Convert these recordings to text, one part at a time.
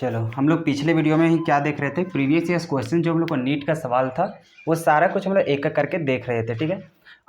चलो हम लोग पिछले वीडियो में ही क्या देख रहे थे, प्रीवियस ईयर्स क्वेश्चन जो हम लोग को नीट का सवाल था वो सारा कुछ हम लोग एक एक करके देख रहे थे। ठीक है,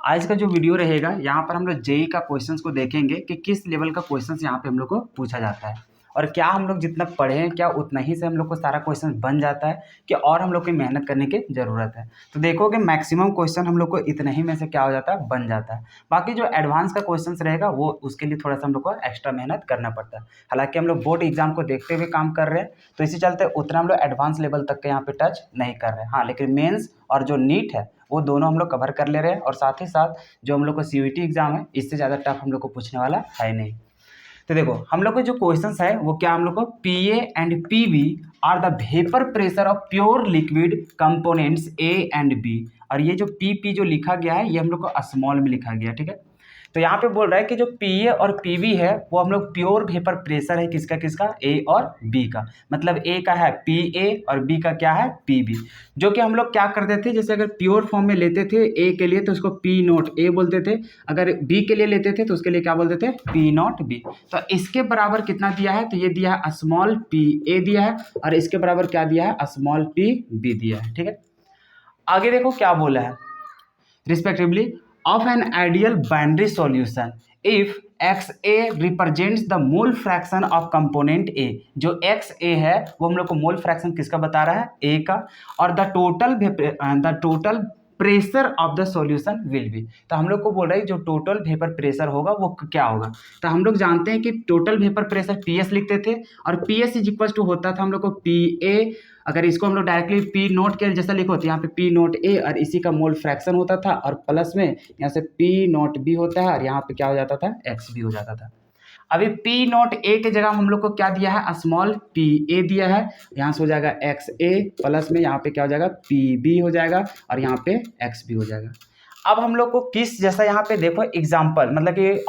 आज का जो वीडियो रहेगा यहाँ पर हम लोग जेई का क्वेश्चंस को देखेंगे कि किस लेवल का क्वेश्चंस यहाँ पे हम लोग को पूछा जाता है और क्या हम लोग जितना पढ़े हैं क्या उतना ही से हम लोग को सारा क्वेश्चन बन जाता है कि और हम लोग को मेहनत करने की ज़रूरत है। तो देखोगे मैक्सिमम क्वेश्चन हम लोग को इतने ही में से क्या हो जाता है, बन जाता है। बाकी जो एडवांस का क्वेश्चंस रहेगा वो उसके लिए थोड़ा सा हम लोग को एक्स्ट्रा मेहनत करना पड़ता है। हालांकि हम लोग बोर्ड एग्जाम को देखते हुए काम कर रहे हैं तो इसी चलते उतना हम लोग एडवांस लेवल तक के यहाँ पे टच नहीं कर रहे हैं। हाँ, लेकिन मेंस और जो नीट है वो दोनों हम लोग कवर कर ले रहे हैं और साथ ही साथ जो हम लोग को सीयूईटी एग्जाम है इससे ज़्यादा टफ हम लोग को पूछने वाला है नहीं। तो देखो हम लोग को जो क्वेश्चंस है वो क्या हम लोग को PA and PV are the vapour pressure of pure liquid components A and B. और ये जो पी जो लिखा गया है ये हम लोग को स्मॉल में लिखा गया है। ठीक है, तो यहाँ पे बोल रहा है कि जो पीए और पीवी है वो हम लोग प्योर वेपर प्रेशर है किसका किसका, ए और बी का। मतलब ए का है पीए और बी का क्या है, पीबी। जो कि हम लोग क्या करते थे, जैसे अगर प्योर फॉर्म में लेते थे ए के लिए तो उसको पी नॉट ए बोलते थे, अगर बी के लिए लेते थे तो उसके लिए क्या बोलते थे, पी नॉट बी। तो इसके बराबर कितना दिया है, तो ये दिया है स्मॉल पी ए दिया है और इसके बराबर क्या दिया है, स्मॉल पी बी दिया है। ठीक है, आगे देखो क्या बोला है, respectively of an ideal binary solution if XA represents the mole fraction of component A। जो XA है वो हम लोग को मोल फ्रैक्शन किसका बता रहा है, A का। और the total pressure of the solution will be. तो हम लोग को बोल रहा है जो टोटल वेपर प्रेशर होगा वो क्या होगा। तो हम लोग जानते हैं कि टोटल वेपर प्रेशर PS लिखते थे और PS इज इक्वल टू होता था हम लोग को PA। अगर इसको हम लोग डायरेक्टली पी नोट के जैसा लिखो तो यहाँ पे पी नोट ए और इसी का मोल फ्रैक्शन होता था और प्लस में यहाँ से पी नोट बी होता है और यहाँ पे क्या हो जाता था, एक्स बी हो जाता था। अभी पी नोट ए के जगह हम लोग को क्या दिया है, स्मॉल पी ए दिया है। यहाँ से हो जाएगा एक्स ए प्लस में यहाँ पे क्या हो जाएगा, पी बी हो जाएगा और यहाँ पे एक्स बी हो जाएगा। अब हम लोग को किस जैसा, यहाँ पे देखो एग्जाम्पल मतलब कि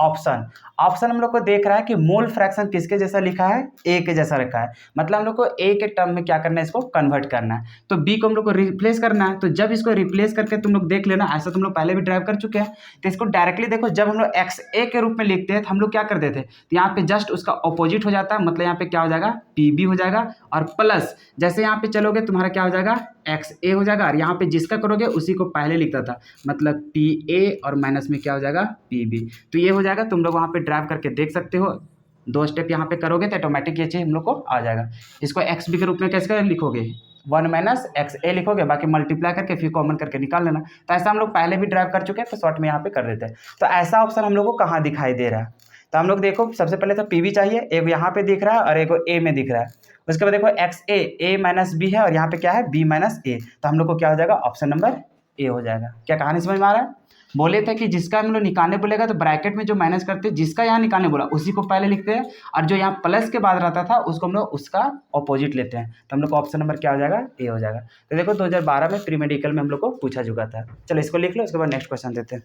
ऑप्शन हम लोग को देख रहा है कि मोल फ्रैक्शन किसके जैसा लिखा है, ए के जैसा रखा है। मतलब हम लोग को ए के टर्म में क्या करना है, इसको कन्वर्ट करना है। तो बी को हम लोग को रिप्लेस करना है। तो जब इसको रिप्लेस करके तुम लोग देख लेना, ऐसा तुम लोग पहले भी ड्राइव कर चुके हैं। तो इसको डायरेक्टली देखो, जब हम लोग एक्स ए के रूप में लिखते हैं तो हम लोग क्या करते थे, तो यहाँ पे जस्ट उसका ऑपोजिट हो जाता है। मतलब यहाँ पे क्या हो जाएगा, पी बी हो जाएगा और प्लस जैसे यहाँ पे चलोगे तुम्हारा क्या हो जाएगा, एक्स ए हो जाएगा और यहाँ पे जिसका करोगे उसी को पहले लिखता था। मतलब पी ए और माइनस में क्या हो जाएगा, पी बी। तो ये हो जाएगा, तुम लोग वहाँ पे ड्राइव करके देख सकते हो। 2 स्टेप यहाँ पे करोगे तो ऑटोमेटिक ये चीज़ हम लोग को आ जाएगा। इसको एक्स बी के रूप में कैसे लिखोगे, 1 माइनस एक्स ए लिखोगे, बाकी मल्टीप्लाई करके फिर कॉमन करके निकाल लेना। तो ऐसा हम लोग पहले भी ड्राइव कर चुके हैं तो शॉर्ट में यहाँ पे कर देते हैं। तो ऐसा ऑप्शन हम लोग को कहाँ दिखाई दे रहा है, तो हम लोग देखो सबसे पहले तो पी बी चाहिए, एक यहाँ पे दिख रहा है और एक ए में दिख रहा है। उसके बाद देखो एक्स ए माइनस बी है और यहाँ पे क्या है, बी माइनस ए। तो हम लोग को क्या हो जाएगा, ऑप्शन नंबर ए हो जाएगा। क्या कहानी समझ में आ रहा है। बोले थे कि जिसका हम लोग निकालने बोलेगा तो ब्रैकेट में जो माइनस करते हैं, जिसका यहाँ निकालने बोला उसी को पहले लिखते हैं और जो यहाँ प्लस के बाद रहता था उसको हम लोग उसका ऑपोजिट लेते हैं। तो हम लोग को ऑप्शन नंबर क्या हो जाएगा, ए हो जाएगा। तो देखो 2012 में प्री मेडिकल में हम लोग को पूछा चुका था। चलो इसको लिख लो, उसके बाद नेक्स्ट क्वेश्चन देते हैं।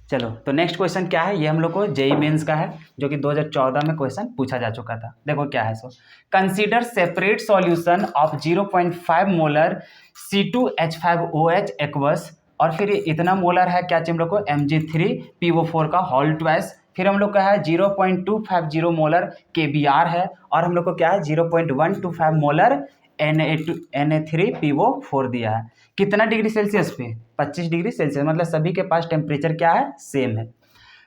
चलो तो नेक्स्ट क्वेश्चन क्या है, ये हम लोग को जेई मेंस का है जो कि 2014 में क्वेश्चन पूछा जा चुका था। देखो क्या है, so consider separate solution of 0.5 molar C2H5OH aqueous. और फिर इतना मोलर है क्या चाहिए हम लोग को, Mg3PO4 का होल ट्वाइस। फिर हम लोग का है 0.250 मोलर KBr है और हम लोग को क्या है 0.125 मोलर Na3PO4 दिया है। कितना डिग्री सेल्सियस पे, 25 डिग्री सेल्सियस। मतलब सभी के पास टेम्परेचर क्या है, सेम है।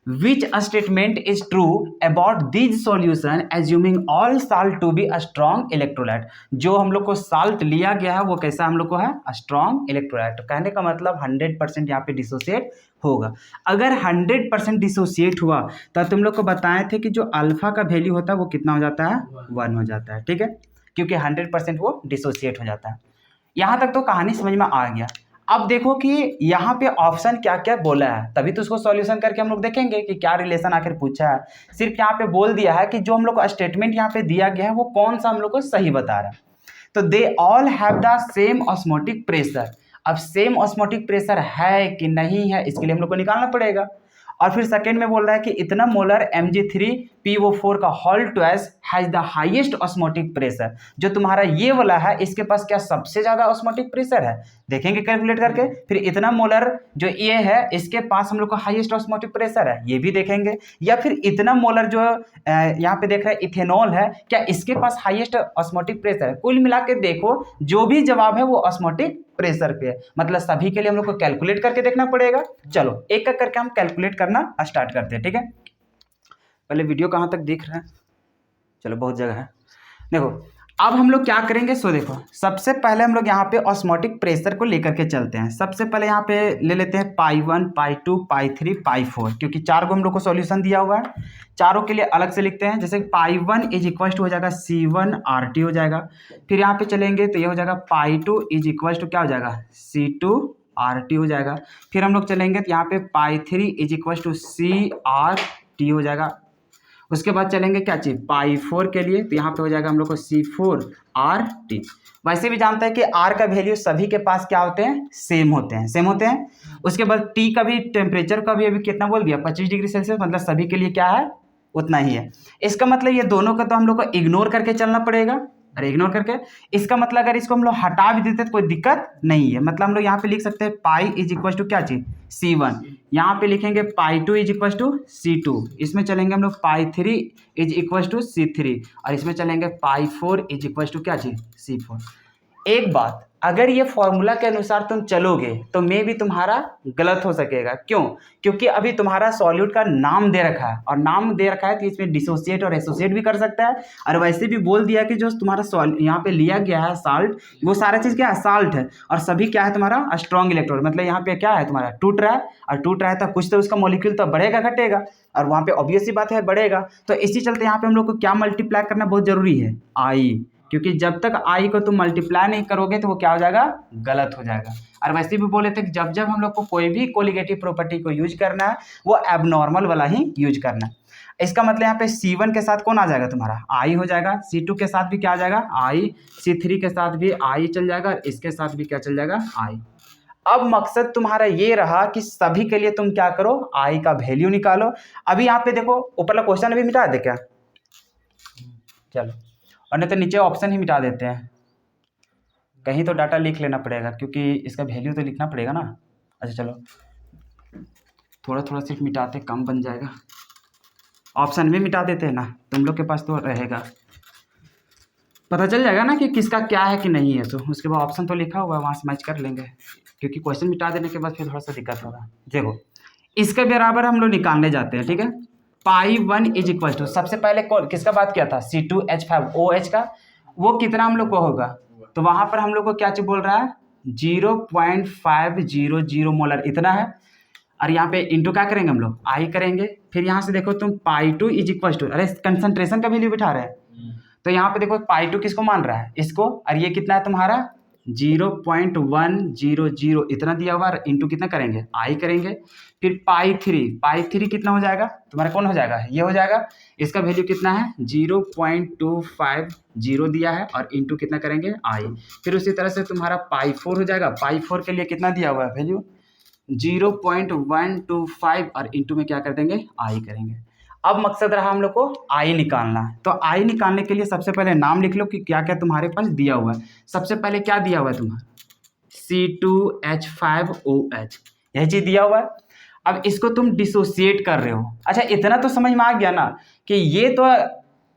Which statement is true about this solution assuming all salt to be a strong electrolyte. जो हम लोग को साल्ट लिया गया है वो कैसा हम लोग को है, स्ट्रॉन्ग इलेक्ट्रोलाइट। कहने का मतलब 100% यहाँ पे डिसोसिएट होगा। अगर 100% डिसोसिएट हुआ तो तुम लोग को बताए थे कि जो अल्फा का वैल्यू होता है वो कितना हो जाता है, 1 हो जाता है। ठीक है, क्योंकि 100% वो डिसोसिएट हो जाता है। यहाँ तक तो कहानी समझ में आ गया। अब देखो कि यहाँ पे ऑप्शन क्या क्या बोला है, तभी तो उसको सॉल्यूशन करके हम लोग देखेंगे कि क्या रिलेशन आखिर पूछा है। सिर्फ यहाँ पे बोल दिया है कि जो हम लोग को स्टेटमेंट यहाँ पे दिया गया है वो कौन सा हम लोग को सही बता रहा है। तो they all have the same osmotic pressure. अब सेम ऑस्मोटिक प्रेशर है कि नहीं है इसके लिए हम लोग को निकालना पड़ेगा। और फिर सेकंड में बोल रहा है कि इतना मोलर Mg3PO4 का whole twice has the highest osmotic pressure. जो तुम्हारा ये वाला है इसके पास क्या सबसे ज्यादा ऑस्मोटिक प्रेशर है, देखेंगे कैलकुलेट करके। फिर इतना मोलर जो ये है इसके पास हम लोग को हाईएस्ट ऑस्मोटिक प्रेशर है, ये भी देखेंगे। या फिर इतना मोलर जो यहाँ पे देख रहे हैं इथेनॉल है, क्या इसके पास हाईएस्ट ऑस्मोटिक प्रेशर है। कुल मिला के देखो जो भी जवाब है वो ऑस्मोटिक प्रेशर पे है, मतलब सभी के लिए हम लोग को कैलकुलेट करके देखना पड़ेगा। चलो एक एक करके हम कैलकुलेट करना स्टार्ट करते हैं, ठीक है। पहले वीडियो कहाँ तक दिख रहा है, चलो बहुत जगह है। देखो अब हम लोग क्या करेंगे, सो देखो सबसे पहले हम लोग यहाँ पे ऑस्मोटिक प्रेशर को लेकर के चलते हैं। सबसे पहले यहाँ पे ले लेते हैं पाई 1, पाई 2, पाई 3, पाई 4, क्योंकि चार को हम लोग को सॉल्यूशन दिया हुआ है, चारों के लिए अलग से लिखते हैं। जैसे पाई 1 इज इक्वल टू हो जाएगा C1 RT हो जाएगा। फिर यहाँ पे चलेंगे तो ये हो जाएगा पाई 2 इज इक्वल टू क्या हो जाएगा C2 RT हो जाएगा। फिर हम लोग चलेंगे तो यहाँ पे पाई 3 इज इक्वल टू CRT हो जाएगा। उसके बाद चलेंगे क्या चीज पाई 4 के लिए, तो यहाँ पे हो जाएगा हम लोग को C4RT। वैसे भी जानते हैं कि R का वैल्यू सभी के पास क्या होते हैं, सेम होते हैं, सेम होते हैं। उसके बाद T का भी टेम्परेचर का भी अभी कितना बोल दिया 25 डिग्री सेल्सियस, मतलब सभी के लिए क्या है उतना ही है। इसका मतलब ये दोनों का तो हम लोग को इग्नोर करके चलना पड़ेगा। अरे इग्नोर करके, इसका मतलब अगर इसको हम लोग हटा भी देते तो कोई दिक्कत नहीं है। मतलब हम लोग यहाँ पे लिख सकते हैं पाई इज इक्वल टू क्या चीज C1, यहाँ पे लिखेंगे पाई 2 इज इक्वल टू C2, इसमें चलेंगे हम लोग पाई 3 इज इक्वल टू C3, और इसमें चलेंगे पाई 4 इज इक्वल टू क्या चीज C4। एक बात, अगर ये फॉर्मूला के अनुसार तुम चलोगे तो मे भी तुम्हारा गलत हो सकेगा। क्यों? क्योंकि अभी तुम्हारा सॉल्यूट का नाम दे रखा है, और नाम दे रखा है तो इसमें डिसोसिएट और एसोसिएट भी कर सकता है। और वैसे भी बोल दिया कि जो तुम्हारा यहाँ पे लिया गया है साल्ट, वो सारा चीज़ क्या है साल्ट है, और सभी क्या है तुम्हारा स्ट्रॉन्ग इलेक्ट्रोड, मतलब यहाँ पे क्या है तुम्हारा टूट रहा है, और टूट रहा है तो कुछ तो उसका मॉलिक्यूल तो बढ़ेगा घटेगा, और वहाँ पे ऑब्वियस सी बात है बढ़ेगा। तो इसी चलते यहाँ पे हम लोग को क्या मल्टीप्लाई करना बहुत जरूरी है, आई, क्योंकि जब तक आई को तुम मल्टीप्लाई नहीं करोगे तो वो क्या हो जाएगा, गलत हो जाएगा। और वैसे भी बोले थे कि जब जब हम लोग को कोई भी कोलिगेटिव प्रॉपर्टी को यूज करना है वो एबनॉर्मल वाला ही यूज करना है। इसका मतलब यहाँ पे C1 के साथ कौन आ जाएगा तुम्हारा आई हो जाएगा, C2 के साथ भी क्या आ जाएगा आई, C3 के साथ भी आई चल जाएगा, और इसके साथ भी क्या चल जाएगा आई। अब मकसद तुम्हारा ये रहा कि सभी के लिए तुम क्या करो, आई का वैल्यू निकालो। अभी यहाँ पे देखो ऊपरला क्वेश्चन अभी मिटा दे क्या, चलो, और नहीं तो नीचे ऑप्शन ही मिटा देते हैं, कहीं तो डाटा लिख लेना पड़ेगा क्योंकि इसका वैल्यू तो लिखना पड़ेगा ना। अच्छा चलो थोड़ा थोड़ा सिर्फ मिटाते, कम बन जाएगा। ऑप्शन भी मिटा देते हैं ना, तुम लोग के पास तो रहेगा, पता चल जाएगा ना कि किसका क्या है कि नहीं है। तो उसके बाद ऑप्शन तो लिखा हुआ है, वहाँ से मैच कर लेंगे, क्योंकि क्वेश्चन मिटा देने के बाद फिर थोड़ा सा दिक्कत होगा। देखो इसके बराबर हम लोग निकालने जाते हैं, ठीक है। पाई 1 इज इक्वल टू, सबसे पहले कौन किसका बात किया था, C2H5OH का, वो कितना हम लोग को होगा, तो वहाँ पर हम लोग को क्या चीज बोल रहा है 0.500 मोलर इतना है। और यहाँ पे इंटू क्या करेंगे हम लोग आई करेंगे। फिर यहाँ से देखो तुम पाई 2 इज इक्वल टू, अरे कंसंट्रेशन का वैल्यू बिठा रहे हैं, तो यहाँ पे देखो पाई 2 किसको मान रहा है, इसको, और ये कितना है तुम्हारा 0.100 इतना दिया हुआ, इंटू कितना करेंगे आई करेंगे। फिर पाई 3 कितना हो जाएगा तुम्हारा, कौन हो जाएगा ये हो जाएगा, इसका वैल्यू कितना है 0.250 दिया है, और इंटू कितना करेंगे आई। फिर उसी तरह से तुम्हारा पाई 4 हो जाएगा, पाई 4 के लिए कितना दिया हुआ है वैल्यू 0.125, और इंटू में क्या कर देंगे आई करेंगे। अब मकसद रहा हम लोग को आई निकालना, तो आई निकालने के लिए सबसे पहले नाम लिख लो कि क्या क्या तुम्हारे पास दिया हुआ है। सबसे पहले क्या दिया हुआ है तुम्हारा C2H5OH, यही चीज दिया हुआ है। अब इसको तुम डिसोसिएट कर रहे हो। अच्छा इतना तो समझ में आ गया ना कि ये तो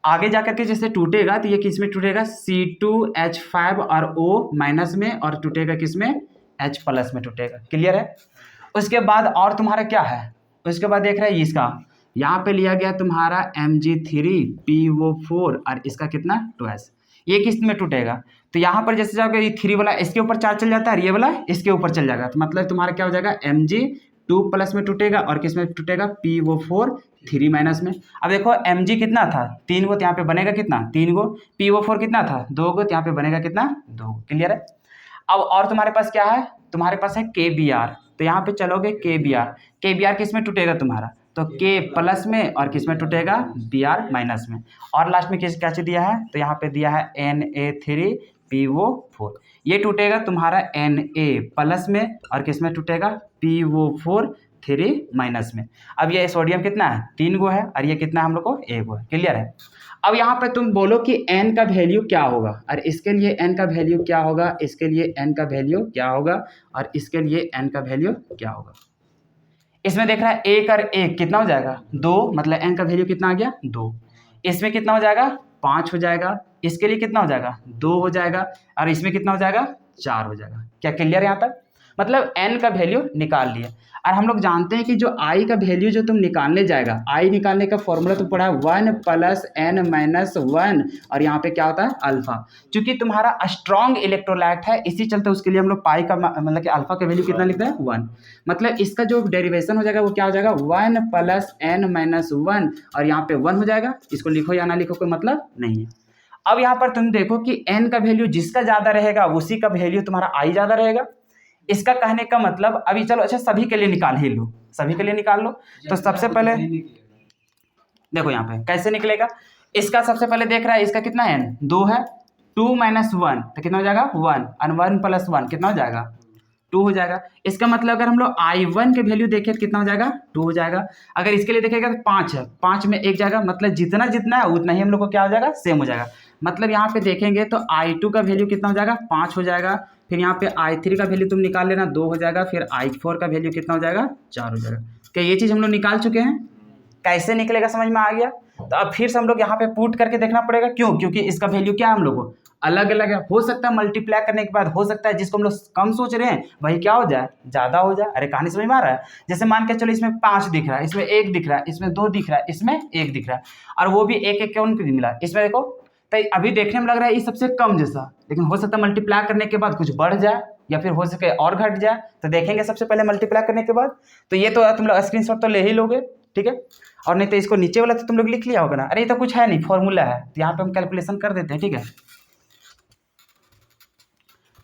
आगे जाकर के जैसे टूटेगा तो ये किस में टूटेगा C2H5 और O माइनस में, और टूटेगा किस में H प्लस में टूटेगा, क्लियर है। उसके बाद और तुम्हारा क्या है, उसके बाद देख रहे हैं इसका, यहाँ पे लिया गया तुम्हारा Mg3PO4, और इसका कितना 12, ये किस में टूटेगा, तो यहाँ पर जैसे जाओगे ये 3 वाला इसके ऊपर चार्ज चल जाता है, ये वाला इसके ऊपर चल जाएगा, तो मतलब तुम्हारा क्या हो जाएगा Mg2 प्लस में टूटेगा, और किस में टूटेगा PO4 3 माइनस में। अब देखो Mg कितना था 3 गो, तो यहाँ पे बनेगा कितना 3 गो, PO4 कितना था 2 गो, तो यहाँ पे बनेगा कितना 2 गो, क्लियर है। अब और तुम्हारे पास क्या है, तुम्हारे पास है KBr, तो यहाँ पे चलोगे KBr किस में टूटेगा तुम्हारा, तो K प्लस में, और किस में टूटेगा Br माइनस में, और लास्ट में किस क्या चीज दिया है, तो यहाँ पे दिया है Na3PO4, ये टूटेगा तुम्हारा Na प्लस में, और किस में टूटेगा PO4 3 माइनस में। अब ये सोडियम कितना है 3 गो है, और ये कितना हम लोग को 1 गो है, क्लियर है। अब यहाँ पे तुम बोलो कि n का वैल्यू क्या होगा, और इसके लिए n का वैल्यू क्या होगा, इसके लिए n का वैल्यू क्या होगा, और इसके लिए n का वैल्यू क्या होगा। इसमें देख रहा है एक और एक कितना हो जाएगा 2, मतलब n का वैल्यू कितना आ गया 2। इसमें कितना हो जाएगा 5 हो जाएगा, इसके लिए कितना हो जाएगा 2 हो जाएगा, और इसमें कितना हो जाएगा 4 हो जाएगा। क्या क्लियर है यहाँ तक? मतलब n का वैल्यू निकाल लिया। और हम लोग जानते हैं कि जो i का वैल्यू जो तुम निकालने जाएगा, i निकालने का फॉर्मूला तो पढ़ा है 1 + n-1, और यहाँ पे क्या होता है अल्फा। क्योंकि तुम्हारा स्ट्रॉन्ग इलेक्ट्रोलाइट है, इसी चलते उसके लिए हम लोग पाई का मतलब कि अल्फा का वैल्यू कितना लिखते हैं 1। मतलब इसका जो डेरिवेशन हो जाएगा वो क्या हो जाएगा 1 + n-1, और यहाँ पे 1 हो जाएगा। इसको लिखो या ना लिखो कोई मतलब नहीं है। अब यहाँ पर तुम देखो कि n का वैल्यू जिसका ज्यादा रहेगा उसी का वैल्यू तुम्हारा i ज्यादा रहेगा। इसका कहने का मतलब अभी चलो अच्छा सभी के लिए निकाल ही लो, सभी के लिए निकाल लो। तो सबसे पहले देखो यहाँ पे कैसे निकलेगा। इसका सबसे पहले देख रहा है इसका कितना है 2 है, 2 - 1 तो कितना हो जाएगा 1, और 1 + 1 कितना हो जाएगा 2 हो जाएगा। इसका मतलब अगर हम लोग i1 के वैल्यू देखें तो कितना हो जाएगा 2 हो जाएगा। अगर इसके लिए देखेगा तो 5 है, 5 में 1 जाएगा, मतलब जितना जितना है उतना ही हम लोग को क्या हो जाएगा सेम हो जाएगा। मतलब यहाँ पे देखेंगे तो i2 का वैल्यू कितना हो जाएगा 5 हो जाएगा। फिर यहाँ पे i3 का वैल्यू तुम निकाल लेना 2 हो जाएगा। फिर i4 का वैल्यू कितना हो जाएगा 4 हो जाएगा। क्या ये चीज़ हम लोग निकाल चुके हैं? कैसे निकलेगा समझ में आ गया? तो अब फिर से हम लोग यहाँ पे पुट करके देखना पड़ेगा। क्यों? क्योंकि इसका वैल्यू क्या है हम लोग को अलग अलग है। हो सकता है मल्टीप्लाई करने के बाद हो सकता है जिसको हम लोग कम सोच रहे हैं वही क्या हो जाए ज़्यादा हो जाए। अरे कहानी समझ में आ रहा है? जैसे मान के चलो इसमें 5 दिख रहा है, इसमें 1 दिख रहा है, इसमें 2 दिख रहा है, इसमें 1 दिख रहा है, और वो भी एक एक कौन मिला इसमें देखो। तो अभी देखने में लग रहा है ये सबसे कम जैसा, लेकिन हो सकता है मल्टीप्लाई करने के बाद कुछ बढ़ जाए या फिर हो सके और घट जाए। तो देखेंगे सबसे पहले मल्टीप्लाई करने के बाद। तो ये तो तुम लोग स्क्रीनशॉट तो ले ही लोगे, ठीक है। और नहीं तो इसको नीचे वाला तो तुम लोग लिख लिया होगा ना। अरे ये तो कुछ है नहीं, फॉर्मूला है, तो यहाँ पे हम कैलकुलेशन कर देते हैं, ठीक है।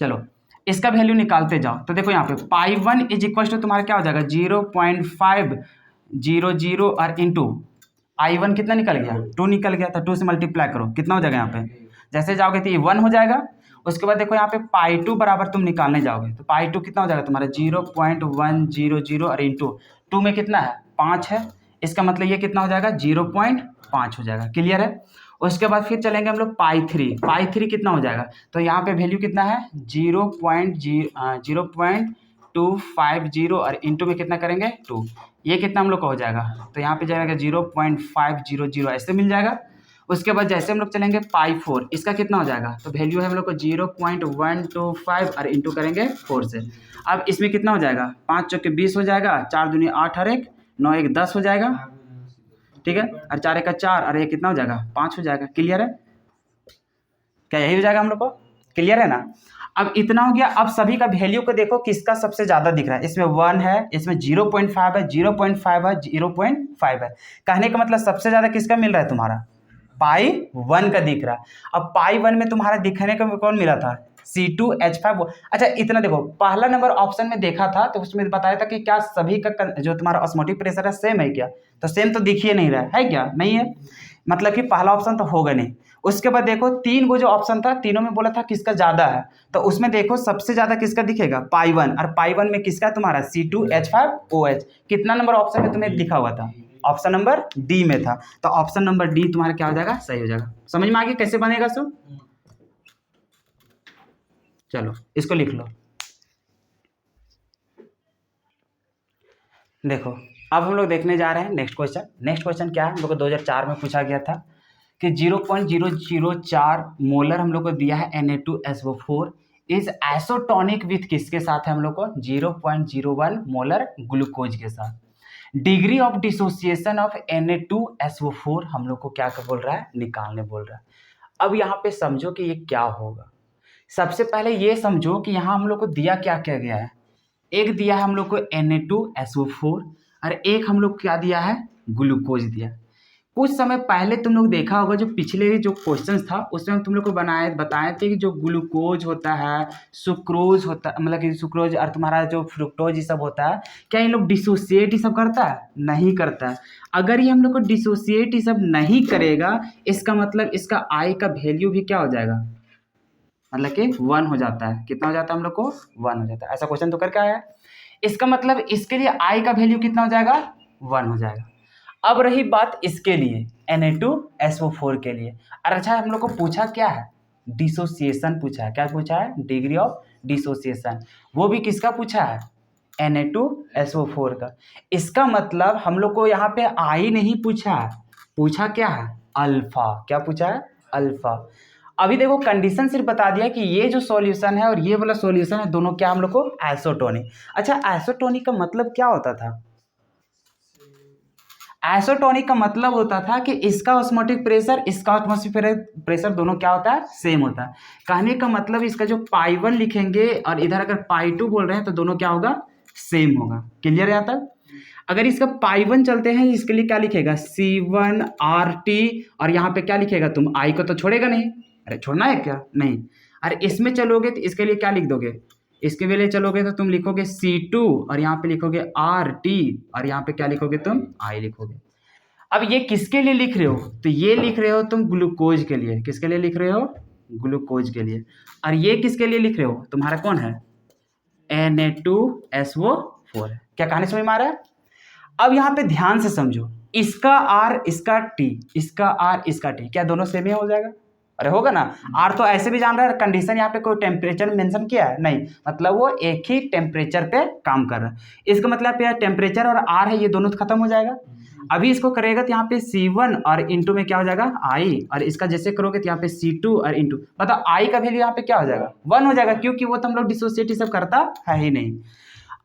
चलो इसका वैल्यू निकालते जाओ। तो देखो यहाँ पे π1 = तुम्हारा क्या हो जाएगा 0.500 और इंटू i1 कितना निकल गया 2 निकल गया। तो 2 से मल्टीप्लाई करो कितना हो जाएगा यहाँ पे। जैसे जाओगे तो ये 1 हो जाएगा। उसके बाद देखो यहाँ पे π2 बराबर तुम निकालने जाओगे तो π2 कितना हो जाएगा तुम्हारा 0.100 और इंटू 2 में कितना है 5 है। इसका मतलब ये कितना हो जाएगा 0.5 हो जाएगा। क्लियर है? उसके बाद फिर चलेंगे हम लोग π3 कितना हो जाएगा। तो यहाँ पे वैल्यू कितना है 0.250 और इंटू में कितना करेंगे 2। ये कितना हम लोग का हो जाएगा। तो यहाँ पे जाएगा 0.500 ऐसे मिल जाएगा। उसके बाद जैसे हम लोग चलेंगे π4 इसका कितना हो जाएगा। तो वैल्यू है हम लोग को 0.125 और इंटू करेंगे 4 से। अब इसमें कितना हो जाएगा 5 चौके 20 हो जाएगा, 4 दूनी 8 और 1 9 1 10 हो जाएगा, ठीक है। और 4 1 4 और ये कितना हो जाएगा 5 हो जाएगा। क्लियर है? क्या यही हो जाएगा हम लोग को? क्लियर है ना? अब इतना हो गया। अब सभी का वैल्यू को देखो किसका सबसे ज्यादा दिख रहा है। इसमें 1 है, इसमें 0.5 है, 0.5 है, 0.5 है। कहने का मतलब सबसे ज्यादा किसका मिल रहा है तुम्हारा π1 का दिख रहा है। अब π1 में तुम्हारा दिखने का कौन मिला था C2H5। अच्छा इतना देखो, पहला नंबर ऑप्शन में देखा था तो उसमें बताया था कि क्या सभी का जो तुम्हारा ऑस्मोटिक प्रेशर है सेम है क्या। तो सेम तो दिख ही नहीं रहा है क्या? नहीं है, मतलब कि पहला ऑप्शन तो होगा नहीं। उसके बाद देखो 3 को जो ऑप्शन था तीनों में बोला था किसका ज्यादा है। तो उसमें देखो सबसे ज्यादा किसका दिखेगा π1, और π1 में किसका तुम्हारा C2H5OH। कितना नंबर ऑप्शन में तुम्हें दिखा हुआ था? ऑप्शन नंबर डी में था। तो ऑप्शन नंबर डी तुम्हारा क्या हो जाएगा सही हो जाएगा। समझ में आ गया कैसे बनेगा सो? चलो इसको लिख लो। देखो अब हम लोग देखने जा रहे हैं नेक्स्ट क्वेश्चन। नेक्स्ट क्वेश्चन क्या है, हम लोग को 2004 में पूछा गया था कि 0.004 मोलर हम लोग को दिया है Na2SO4 इज आइसोटोनिक विथ किसके साथ है हम लोग को 0.01 मोलर ग्लूकोज के साथ। Degree of dissociation of Na2SO4 हम लोग को क्या बोल रहा है निकालने बोल रहा है। अब यहाँ पे समझो कि ये क्या होगा। सबसे पहले ये समझो कि यहाँ हम लोग को दिया क्या क्या गया है। एक दिया है हम लोग को Na2SO4 और एक हम लोग क्या दिया है ग्लूकोज दिया। कुछ समय पहले तुम लोग देखा होगा जो पिछले जो क्वेश्चंस था उसमें हम तुम लोग को बताए थे कि जो ग्लूकोज होता है सुक्रोज होता है, मतलब कि सुक्रोज और तुम्हारा जो फ्रुक्टोज ये सब होता है, क्या ये लोग डिसोसिएट ये सब करता है? नहीं करता है। अगर ये हम लोग को डिसोसिएट ये सब नहीं करेगा इसका मतलब इसका आई का वैल्यू भी क्या हो जाएगा, मतलब कि 1 हो जाता है। कितना हो जाता है हम लोग को 1 हो जाता है। ऐसा क्वेश्चन तो करके आया है। इसका मतलब इसके लिए आई का वैल्यू कितना हो जाएगा 1 हो जाएगा। अब रही बात इसके लिए, Na2SO4 के लिए। और अच्छा हम लोग को पूछा क्या है, डिसोसिएशन पूछा है। क्या पूछा है, डिग्री ऑफ डिसोसिएशन, वो भी किसका पूछा है, Na2SO4 का। इसका मतलब हम लोग को यहाँ पे आई नहीं पूछा है, पूछा क्या है, अल्फा। क्या पूछा है, अल्फा। अभी देखो कंडीशन सिर्फ बता दिया कि ये जो सॉल्यूशन है और ये वाला सॉल्यूशन है, दोनों क्या हम लोग को आइसोटोनिक। अच्छा आइसोटोनिक का मतलब क्या होता था, आइसोटोनिक का मतलब होता था कि इसका ऑस्मोटिक प्रेशर, इसका एटमॉस्फेरिक प्रेशर दोनों क्या होता है, सेम होता है। कहने का मतलब इसका जो पाई 1 लिखेंगे और इधर अगर पाई 2 बोल रहे हैं तो दोनों क्या होगा, सेम होगा। क्लियर है यहाँ तक। अगर इसका पाई 1 चलते हैं, इसके लिए क्या लिखेगा, C1RT, और यहाँ पे क्या लिखेगा, तुम आई को तो छोड़ेगा नहीं, अरे छोड़ना है क्या, नहीं। अरे इसमें चलोगे तो इसके लिए क्या लिख दोगे, इसके लिए चलोगे तो तुम लिखोगे C2 और यहाँ पे लिखोगे RT और यहाँ पे क्या लिखोगे, तुम आई लिखोगे। अब ये किसके लिए लिख रहे हो, तो ये लिख रहे हो तुम ग्लूकोज के लिए। किसके लिए लिख रहे हो, ग्लूकोज के लिए। और ये किसके लिए लिख रहे हो, तुम्हारा कौन है, Na2SO4 है। क्या कहानी समझ में आ रहा है। अब यहाँ पे ध्यान से समझो, इसका R इसका T, इसका R इसका T, क्या दोनों सेम ही हो जाएगा, अरे होगा ना। आर तो ऐसे भी जान रहा है, कंडीशन यहाँ पे कोई टेम्परेचर मेंशन किया है नहीं, मतलब वो एक ही टेम्परेचर पे काम कर रहा है। इसका मतलब यहाँ टेम्परेचर और आर है, ये दोनों तो खत्म हो जाएगा। अभी इसको करेगा तो यहाँ पे C1 और इंटू में क्या हो जाएगा, आई, और इसका जैसे करोगे तो यहाँ पे C2 और इंटू, मतलब आई का वैल्यू यहाँ पे क्या हो जाएगा, 1 हो जाएगा, क्योंकि वो तो हम लोग डिसोसिएट सब करता है ही नहीं।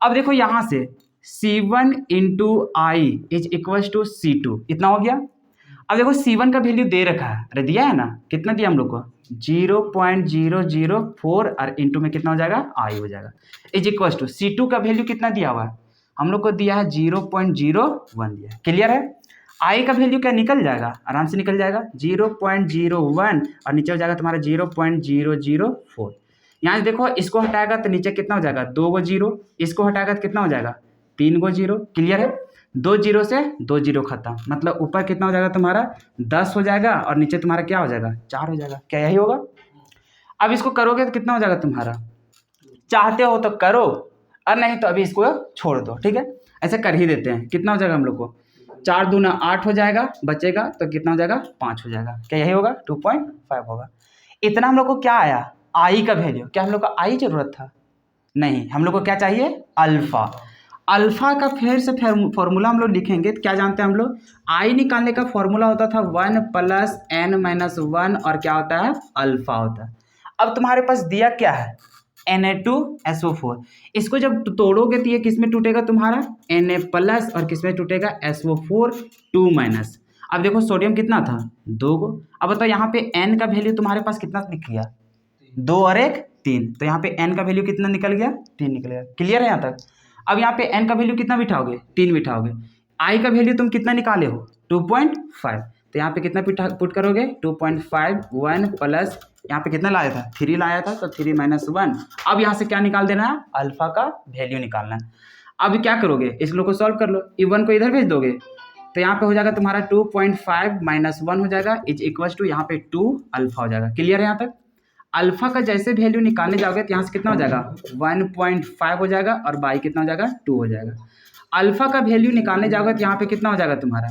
अब देखो यहाँ से C1 into i is equal to C2, इतना हो गया। अब देखो C1 का वैल्यू दे रखा है, अरे दिया है ना, कितना दिया हम लोग को, 0.004 और इंटू में कितना हो जाएगा, आई हो जाएगा, इज इक्वल टू C2 का वैल्यू कितना दिया हुआ है, हम लोग को दिया है 0.01 दिया है। क्लियर है। आई का वैल्यू क्या निकल जाएगा, आराम से निकल जाएगा, 0.01 और नीचे हो जाएगा तुम्हारा 0.004। यहाँ से देखो इसको हटाएगा तो नीचे कितना हो जाएगा, 2 गो जीरो, इसको हटाएगा तो कितना हो जाएगा, 3 गो जीरो। क्लियर है। 2 जीरो से 2 जीरो खत्म, मतलब ऊपर कितना हो जाएगा तुम्हारा 10 हो जाएगा और नीचे तुम्हारा क्या हो जाएगा, 4 हो जाएगा। क्या यही होगा। अब इसको करोगे तो कितना हो जाएगा तुम्हारा, चाहते हो तो करो और नहीं तो अभी इसको छोड़ दो, ठीक है। ऐसे कर ही देते हैं। कितना हो जाएगा हम लोग को, 4 दूना 8 हो जाएगा, बचेगा तो कितना हो जाएगा, 5 हो जाएगा। क्या यही होगा, 2.5 होगा। इतना हम लोग को क्या आया, आई का वैल्यू। क्या हम लोग को आई जरूरत था, नहीं, हम लोग को क्या चाहिए, अल्फा। अल्फा का फिर से फॉर्मूला हम लोग लिखेंगे तो क्या जानते हैं हम लोग, आई निकालने का फॉर्मूला होता था 1 + n-1 और क्या होता है, अल्फा होता है। अब तुम्हारे पास दिया क्या है, Na2SO4, इसको जब तोड़ोगे तो ये किस में टूटेगा तुम्हारा, Na+ और किस में टूटेगा, SO4 2-। अब देखो सोडियम कितना था, 2 गो। अब बताओ यहाँ पे n का वैल्यू तुम्हारे पास कितना निकल गया, 2 और 1 3, तो यहाँ पे n का वैल्यू कितना निकल गया, 3 निकल गया। क्लियर है यहाँ तक। अब यहाँ पे n का वैल्यू कितना बिठाओगे, 3 बिठाओगे। i का वैल्यू तुम कितना निकाले हो, 2.5, तो यहाँ पे कितना पुट करोगे, 2.5 1 प्लस यहाँ पे कितना लाया था, 3 लाया था, तो 3 - 1। अब यहाँ से क्या निकाल देना है, अल्फा का वैल्यू निकालना है। अब क्या करोगे, इस लोग को सॉल्व कर लो, ई 1 को इधर भेज दोगे तो यहाँ पे हो जाएगा तुम्हारा 2.5 - 1 हो जाएगा, इज इक्वल टू यहाँ पे 2 अल्फा हो जाएगा। क्लियर है यहाँ तक। अल्फा का जैसे वैल्यू निकालने जाओगे तो यहाँ से कितना हो जाएगा, 1.5 हो जाएगा और बाई कितना हो जाएगा, 2 हो जाएगा। अल्फा का वैल्यू निकालने जाओगे तो यहाँ पे कितना हो जाएगा तुम्हारा,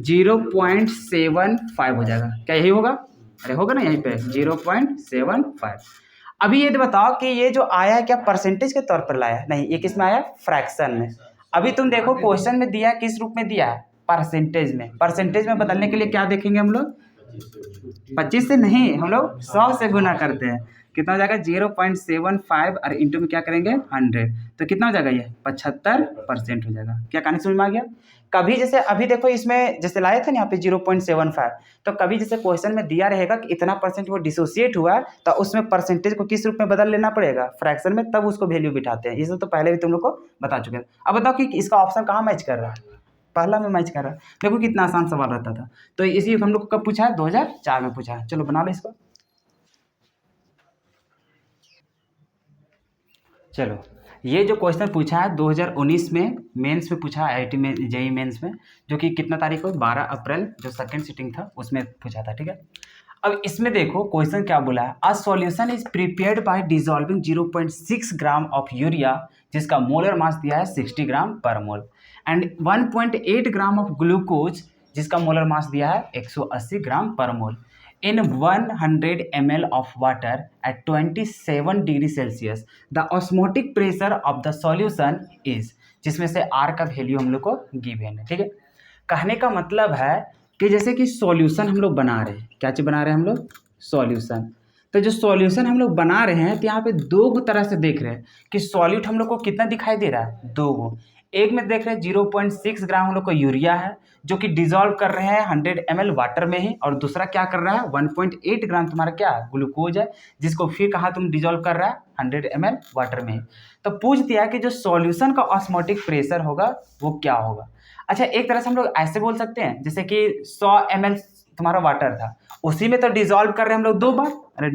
0.75 हो जाएगा। क्या यही होगा, अरे होगा ना यहीं पे 0.75। अभी ये बताओ कि ये जो आया है क्या परसेंटेज के तौर पर लाया, नहीं, ये किस में आया, फ्रैक्शन में। अभी तुम देखो क्वेश्चन में दिया किस रूप में दिया है, परसेंटेज में। परसेंटेज में बदलने के लिए क्या देखेंगे हम लोग, 25 से नहीं, हम लोग 100 से गुना करते हैं। कितना हो जाएगा, 0.75 और इंटू में क्या करेंगे, 100, तो कितना हो जाएगा, ये 75% हो जाएगा। क्या कहानी समझ में आ गया। कभी जैसे अभी देखो इसमें जैसे लाए थे ना यहाँ पे 0.75, तो कभी जैसे क्वेश्चन में दिया रहेगा कि इतना परसेंट वो डिसोसिएट हुआ है, तो उसमें परसेंटेज को किस रूप में बदल लेना पड़ेगा, फ्रैक्शन में, तब उसको वैल्यू बिठाते हैं। इसे तो पहले भी तुम लोग को बता चुके हैं। अब बताओ कि इसका ऑप्शन कहाँ मैच कर रहा है, पहला में मैच कर रहा है। देखो कितना आसान सवाल रहता था। तो इसी हम लोग को कब पूछा है, 2004 में पूछा है। चलो बना लो इसको। चलो ये जो क्वेश्चन पूछा है 2019 में मेंस में पूछा है, आईआईटी में, जेईई मेंस में, जो कि कितना तारीख को, 12 अप्रैल, जो सेकंड सिटिंग था उसमें पूछा था, ठीक है। अब इसमें देखो क्वेश्चन क्या बोला है, a solution is prepared by dissolving 0.6 gram of urea, जिसका मोलर मास दिया है 60 ग्राम पर मोल, एंड 1.8 ग्राम ऑफ ग्लूकोज, जिसका मोलर मास दिया है 180 ग्राम पर मोल। इन 100 ml of water eight 27 degree Celsius the osmotic pressure of the solution is, जिसमें से आर का वैल्यू हम लोग को गिवन है। ठीक है, कहने का मतलब है कि जैसे कि सॉल्यूशन हम लोग बना रहे हैं, क्या चीज़ बना रहे हैं हम लोग, सॉल्यूशन। तो जो सॉल्यूशन हम लोग बना रहे हैं तो यहाँ पे दो तरह से देख रहे हैं कि सॉल्यूट हम लोग को कितना दिखाई दे रहा है, 2 एक में देख रहे हैं 0.6 ग्राम हम लोग को यूरिया है जो कि डिजोल्व कर रहे हैं 100 ml वाटर में ही, और दूसरा क्या कर रहा है 1.8 ग्राम तुम्हारा क्या है, ग्लूकोज है, जिसको फिर कहाँ तुम डिजोल्व कर रहा है 100 ml वाटर में ही। तो पूछ दिया कि जो सॉल्यूशन का ऑस्मोटिक प्रेशर होगा वो क्या होगा। अच्छा, एक तरह से हम लोग ऐसे बोल सकते हैं जैसे कि 100 ml तुम्हारा वाटर था, उसी में तो डिजोल्व कर रहे हैं हम लोग 2 बार, अरे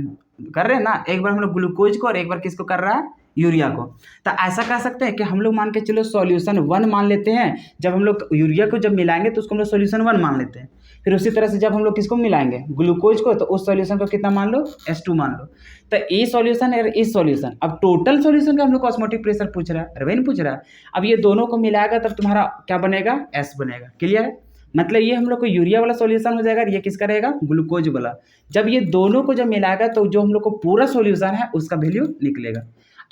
कर रहे हैं ना, एक बार हम लोग ग्लूकोज को और एक बार किसको कर रहा है, यूरिया को। तो ऐसा कह सकते हैं कि हम लोग मान के चलो सॉल्यूशन 1 मान लेते हैं, जब हम लोग यूरिया को जब मिलाएंगे तो उसको हम लोग सॉल्यूशन 1 मान लेते हैं। फिर उसी तरह से जब हम लोग किसको मिलाएंगे, ग्लूकोज को, तो उस सॉल्यूशन को कितना मान लो, H2 मान लो। तो ये सॉल्यूशन और इस सॉल्यूशन, अब टोटल सॉल्यूशन का हम लोग को ऑस्मोटिक प्रेशर पूछ रहा है, अरे वही नहीं पूछ रहा है। अब ये दोनों को मिलाएगा तब तुम्हारा क्या बनेगा, S बनेगा। क्लियर है, मतलब ये हम लोग को यूरिया वाला सॉल्यूशन हो जाएगा और ये किसका रहेगा, ग्लूकोज वाला। जब ये दोनों को जब मिलाएगा तो जो हम लोग को पूरा सॉल्यूशन है उसका वैल्यू निकलेगा।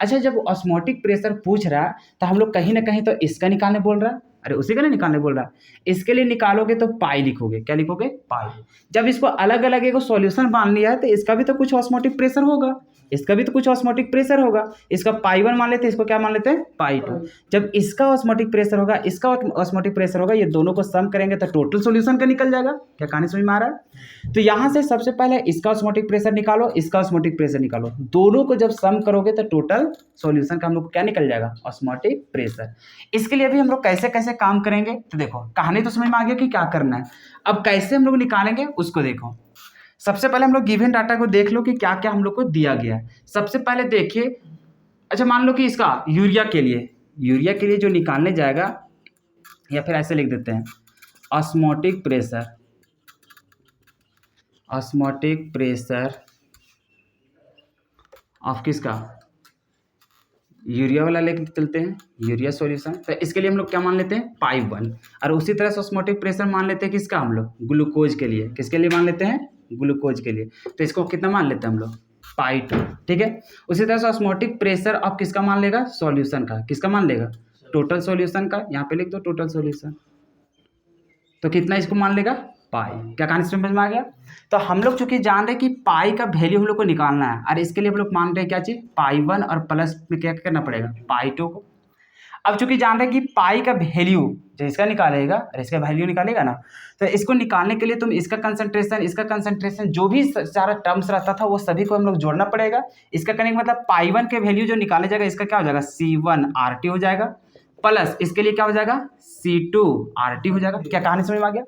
अच्छा, जब ऑस्मोटिक प्रेशर पूछ रहा है तो हम लोग कहीं ना कहीं तो इसका निकालने बोल रहा है, अरे उसी का नहीं निकालने बोल रहा है। इसके लिए निकालोगे तो पाई लिखोगे, क्या लिखोगे, पाई। जब इसको अलग अलग एक सॉल्यूशन मान लिया है तो इसका भी तो कुछ ऑस्मोटिक प्रेशर होगा, इसका भी तो कुछ ऑस्मोटिक प्रेशर होगा। इसका पाई 1 मान लेते हैं, इसको क्या मान लेते हैं, पाई 2। जब इसका ऑस्मोटिक प्रेशर होगा, इसका ऑस्मोटिक प्रेशर होगा, ये दोनों को सम करेंगे तो टोटल सॉल्यूशन का निकल जाएगा। क्या कहानी समझ में आ रहा है। तो यहाँ से सबसे पहले इसका ऑस्मोटिक प्रेशर निकालो, इसका ऑस्मोटिक प्रेशर निकालो, दोनों को जब सम करोगे तो टोटल सॉल्यूशन का हम लोग क्या निकल जाएगा, ऑस्मोटिक प्रेशर। इसके लिए भी हम लोग कैसे कैसे काम करेंगे, तो देखो कहानी तो समझ में आ गया कि क्या करना है। अब कैसे हम लोग निकालेंगे उसको देखो। सबसे पहले हम लोग गिवन डाटा को देख लो कि क्या क्या हम लोग को दिया गया है। सबसे पहले देखिए, अच्छा मान लो कि इसका यूरिया के लिए जो निकालने जाएगा, या फिर ऐसे लिख देते हैं ऑस्मोटिक प्रेशर ऑफ किसका, यूरिया वाला लेके चलते हैं, यूरिया सॉल्यूशन। तो इसके लिए हम लोग क्या मान लेते हैं, पाई 1, और उसी तरह से ऑस्मोटिक प्रेशर मान लेते हैं किसका, हम लोग ग्लूकोज के लिए, किसके लिए मान लेते हैं, ग्लूकोज के लिए। तो इसको कितना मान लेते हैं हम लोग, पाई 2। ठीक है, उसी तरह से ऑस्मोटिक प्रेशर अब किसका मान लेगा, सॉल्यूशन का, किसका मान लेगा, टोटल सॉल्यूशन का। यहाँ पे लिख दो टोटल सॉल्यूशन, तो कितना इसको मान लेगा, पाई। क्या कहानी समझ में आ गया। तो हम लोग चूंकि जान रहे कि पाई का वैल्यू हम लोग को निकालना है, और इसके लिए हम लोग मान रहे हैं क्या चीज, पाई 1 और प्लस में क्या करना पड़ेगा, पाई 2 को। अब चूंकि जान रहे हैं कि पाई का वैल्यू जो इसका निकालेगा और इसका वैल्यू निकालेगा ना, तो इसको निकालने के लिए तुम इसका कंसंट्रेशन जो भी सारा टर्म्स रहता था वो सभी को हम लोग जोड़ना पड़ेगा। इसका करने का मतलब पाई 1 के वैल्यू जो निकाले जाएगा इसका क्या हो जाएगा, C1RT हो जाएगा, प्लस इसके लिए क्या हो जाएगा, C2RT हो जाएगा। क्या कहानी समझ में आ गया।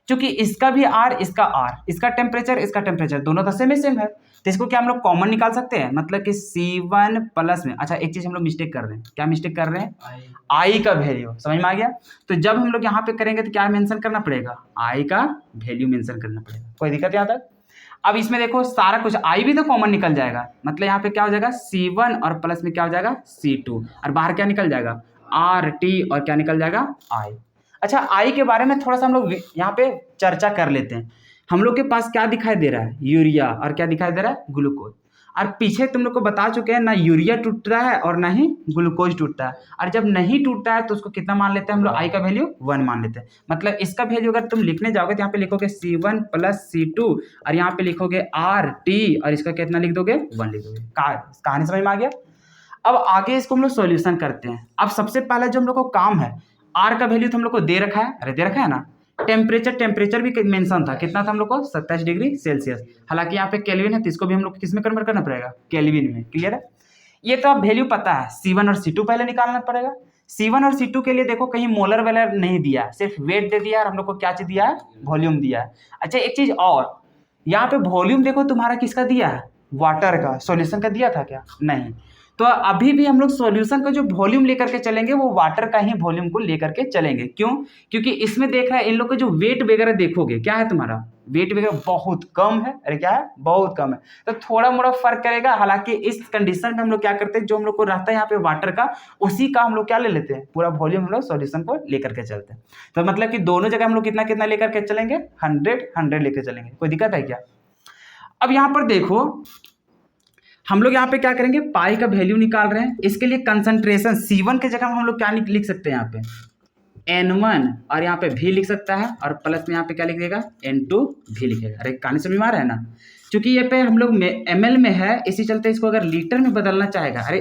क्योंकि इसका भी R, इसका R, इसका टेम्परेचर दोनों तो सेम है, तो इसको क्या हम लोग कॉमन निकाल सकते हैं, मतलब कि C1 प्लस में। अच्छा, एक चीज हम लोग मिस्टेक कर रहे हैं, क्या मिस्टेक कर रहे हैं, I का वैल्यू। समझ में आ गया। तो जब हम लोग यहाँ पे करेंगे तो क्या मेंशन करना पड़ेगा, I का वैल्यू मेंशन करना पड़ेगा। कोई दिक्कत यहाँ तक। अब इसमें देखो सारा कुछ I भी तो कॉमन निकल जाएगा, मतलब यहाँ पे क्या हो जाएगा, C1 और प्लस में क्या हो जाएगा, C2, और बाहर क्या निकल जाएगा, RT, और क्या निकल जाएगा, I। अच्छा, आई के बारे में थोड़ा सा हम लोग यहाँ पे चर्चा कर लेते हैं। हम लोग के पास क्या दिखाई दे रहा है, यूरिया, और क्या दिखाई दे रहा है, ग्लूकोज। और पीछे तुम लोग को बता चुके हैं ना यूरिया टूटता है और ना ही ग्लूकोज टूटता है। और जब नहीं टूटता है तो उसको कितना मान लेते हैं हम लोग, आई का वैल्यू 1 मान लेते हैं। मतलब इसका वैल्यू अगर तुम लिखने जाओगे तो यहाँ पे लिखोगे C1 प्लस C2, और यहाँ पे लिखोगे RT, और इसका कितना लिख दोगे, 1 लिख दोगे। कहानी समझ में आ गया। अब आगे इसको हम लोग सॉल्यूशन करते हैं। अब सबसे पहला जो हम लोग को काम है, आर का वैल्यू तो हम लोग को दे रखा है, अरे दे रखा है ना। टेम्परेचर भी मेंशन था, कितना था हम लोग को, 27 डिग्री सेल्सियस। हालांकि यहाँ पे केल्विन है तो इसको भी हम लोग किस में कन्वर्ट करना पड़ेगा, केल्विन में। क्लियर है। ये तो अब वैल्यू पता है, C1 और C2 पहले निकालना पड़ेगा। C1 और C2 के लिए देखो कहीं मोलर वैल्यू नहीं दिया, सिर्फ वेट दे दिया, और हम लोग को क्या चीज दिया है, वॉल्यूम दिया है। अच्छा, एक चीज और, यहाँ पे वॉल्यूम देखो तुम्हारा किसका दिया है, वाटर का, सॉल्यूशन का दिया था क्या, नहीं। तो अभी भी हम लोग सॉल्यूशन का जो वॉल्यूम लेकर के चलेंगे वो वाटर का ही वॉल्यूम को लेकर के चलेंगे। क्यों, क्योंकि इसमें देख रहा है इन लोग का जो वेट वगैरह देखोगे क्या है तुम्हारा, वेट वगैरह बहुत कम है। अरे क्या है, बहुत कम है, तो थोड़ा मोड़ा फर्क करेगा। हालांकि इस कंडीशन में हम लोग क्या करते हैं, जो हम लोग को रहता है यहाँ पे वाटर का, उसी का हम लोग क्या ले लेते हैं, पूरा वॉल्यूम हम लोग सॉल्यूशन को लेकर के चलते हैं। तो मतलब कि दोनों जगह हम लोग कितना कितना लेकर के चलेंगे, 100 लेकर चलेंगे। कोई दिक्कत है क्या? अब यहाँ पर देखो हम लोग यहाँ पे क्या करेंगे, पाई का वैल्यू निकाल रहे हैं। इसके लिए कंसंट्रेशन C1 की जगह हम लोग क्या लिख सकते हैं, यहाँ पे N1 और यहाँ पे V लिख सकता है, और प्लस में यहाँ पे क्या लिख देगा, N2 V लिखेगा। अरे कहानी समझ में आ रहा है ना? क्योंकि ये पे हम लोग ml में है, इसी चलते इसको अगर लीटर में बदलना चाहेगा। अरे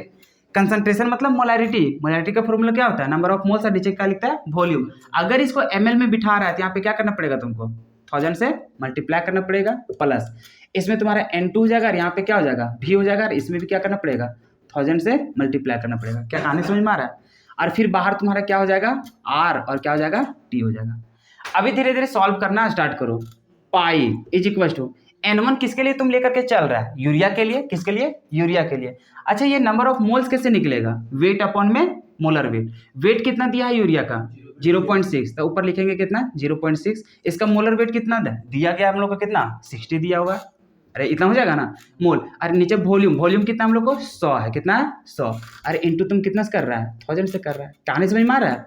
कंसंट्रेशन मतलब मोलैरिटी, मोलैरिटी का फॉर्मूला क्या होता है, नंबर ऑफ मोल्स, और नीचे क्या लिखता है, वॉल्यूम। अगर इसको ml में बिठा रहा है तो यहाँ पे क्या करना पड़ेगा तुमको, 1000 से मल्टीप्लाई करना पड़ेगा, प्लस इसमें तुम्हारा N2 हो जाएगा, और यहाँ पे क्या हो जाएगा, V हो जाएगा, और इसमें भी क्या करना पड़ेगा, 1000 से मल्टीप्लाई करना पड़ेगा। क्या कहानी समझ में आ रहा है? और फिर बाहर तुम्हारा क्या हो जाएगा, R, और क्या हो जाएगा, T हो जाएगा। अभी धीरे धीरे सॉल्व करना स्टार्ट करो। Pi is equal to N1 किसके लिए तुम लेकर के चल रहा है, यूरिया के लिए। किसके लिए, यूरिया के लिए। अच्छा ये नंबर ऑफ मोल्स कैसे निकलेगा, वेट अपॉन में मोलर वेट। वेट कितना दिया है यूरिया का, 0.6, तो ऊपर लिखेंगे कितना, 0.6। इसका मोलर वेट कितना दिया गया हम लोग को, कितना, 60 दिया होगा। अरे इतना हो जाएगा ना मोल। अरे नीचे वॉल्यूम, वॉल्यूम कितना हम लोग को, 100 है। कितना है, 100। अरे इंटू तुम कितना से कर रहा है, 1000 से कर रहा है। कहानी समझ में आ रहा है?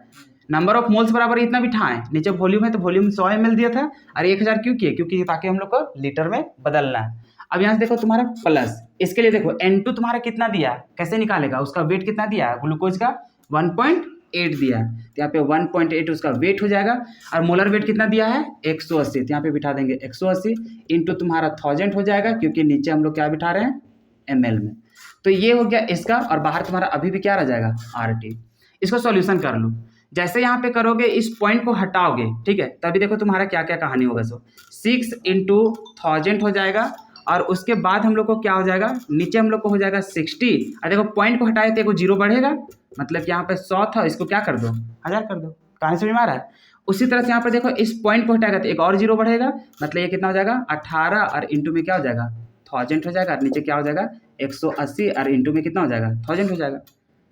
नंबर ऑफ मोल्स बराबर इतना बिठाएं, नीचे वॉल्यूम है तो वॉल्यूम 100 ml दिया था। अरे 1000 क्यों किए, क्योंकि ताकि हम लोग को लीटर में बदलना है। अब यहाँ से देखो तुम्हारा प्लस, इसके लिए देखो N2 तुम्हारा कितना दिया, कैसे निकालेगा, उसका वेट कितना दिया है, ग्लूकोज का 1.8 दिया है, तो यहाँ पे 1.8 उसका वेट हो जाएगा। और मोलर वेट कितना दिया है, 180, तो यहाँ पे बिठा देंगे 180 इंटू तुम्हारा 1000 हो जाएगा, क्योंकि नीचे हम लोग क्या बिठा रहे हैं, ml में। तो ये हो गया इसका, और बाहर तुम्हारा अभी भी क्या रह जाएगा, RT। इसको सॉल्यूशन कर लो। जैसे यहाँ पे करोगे, इस पॉइंट को हटाओगे, ठीक है, तभी देखो तुम्हारा क्या क्या कहानी होगा। सो 6 इंटू 1000 हो जाएगा, और उसके बाद हम लोग को क्या हो जाएगा, नीचे हम लोग को हो जाएगा 60। और देखो पॉइंट को हटाए तो एक 0 बढ़ेगा, मतलब यहाँ पे 100 था, इसको क्या कर दो, 1000 कर दो। कहानी समझ में आ रहा है? उसी तरह से यहाँ पर देखो इस पॉइंट को हटाएगा तो एक और 0 बढ़ेगा, मतलब ये कितना हो जाएगा, 18, और इंटू में क्या हो जाएगा, 1000 हो जाएगा, और नीचे क्या हो जाएगा, 180, और इंटू में कितना हो जाएगा, 1000 हो जाएगा।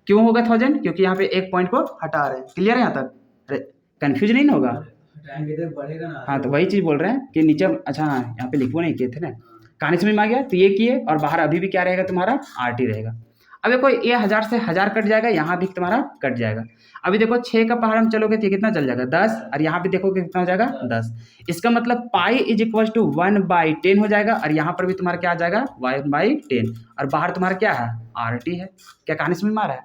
क्यों होगा 1000, क्योंकि यहाँ पे एक पॉइंट को हटा रहे हैं। क्लियर है यहाँ तक? अरे कंफ्यूज नहीं होगा? बढ़ेगा ना। हाँ तो वही चीज़ बोल रहे हैं कि नीचे, अच्छा हाँ यहाँ पे लिखो नहीं किए थे ना। कहानी समझ में आ गया? तो ये किए, और बाहर अभी भी क्या रहेगा तुम्हारा, RT रहेगा। अब देखो ये 1000 से 1000 कट जाएगा, यहाँ भी तुम्हारा कट जाएगा। अभी देखो 6 का पहाड़ हम चलोगे तो ये कितना चल जाएगा, 10, और यहाँ पे देखोगे कितना हो जाएगा, 10। इसका मतलब पाई इज इक्वल टू 1/10 हो जाएगा, और यहाँ पर भी तुम्हारा क्या आ जाएगा, 1/10, और बाहर तुम्हारा क्या है, RT है। क्या कहानी समझ में आ रहा है?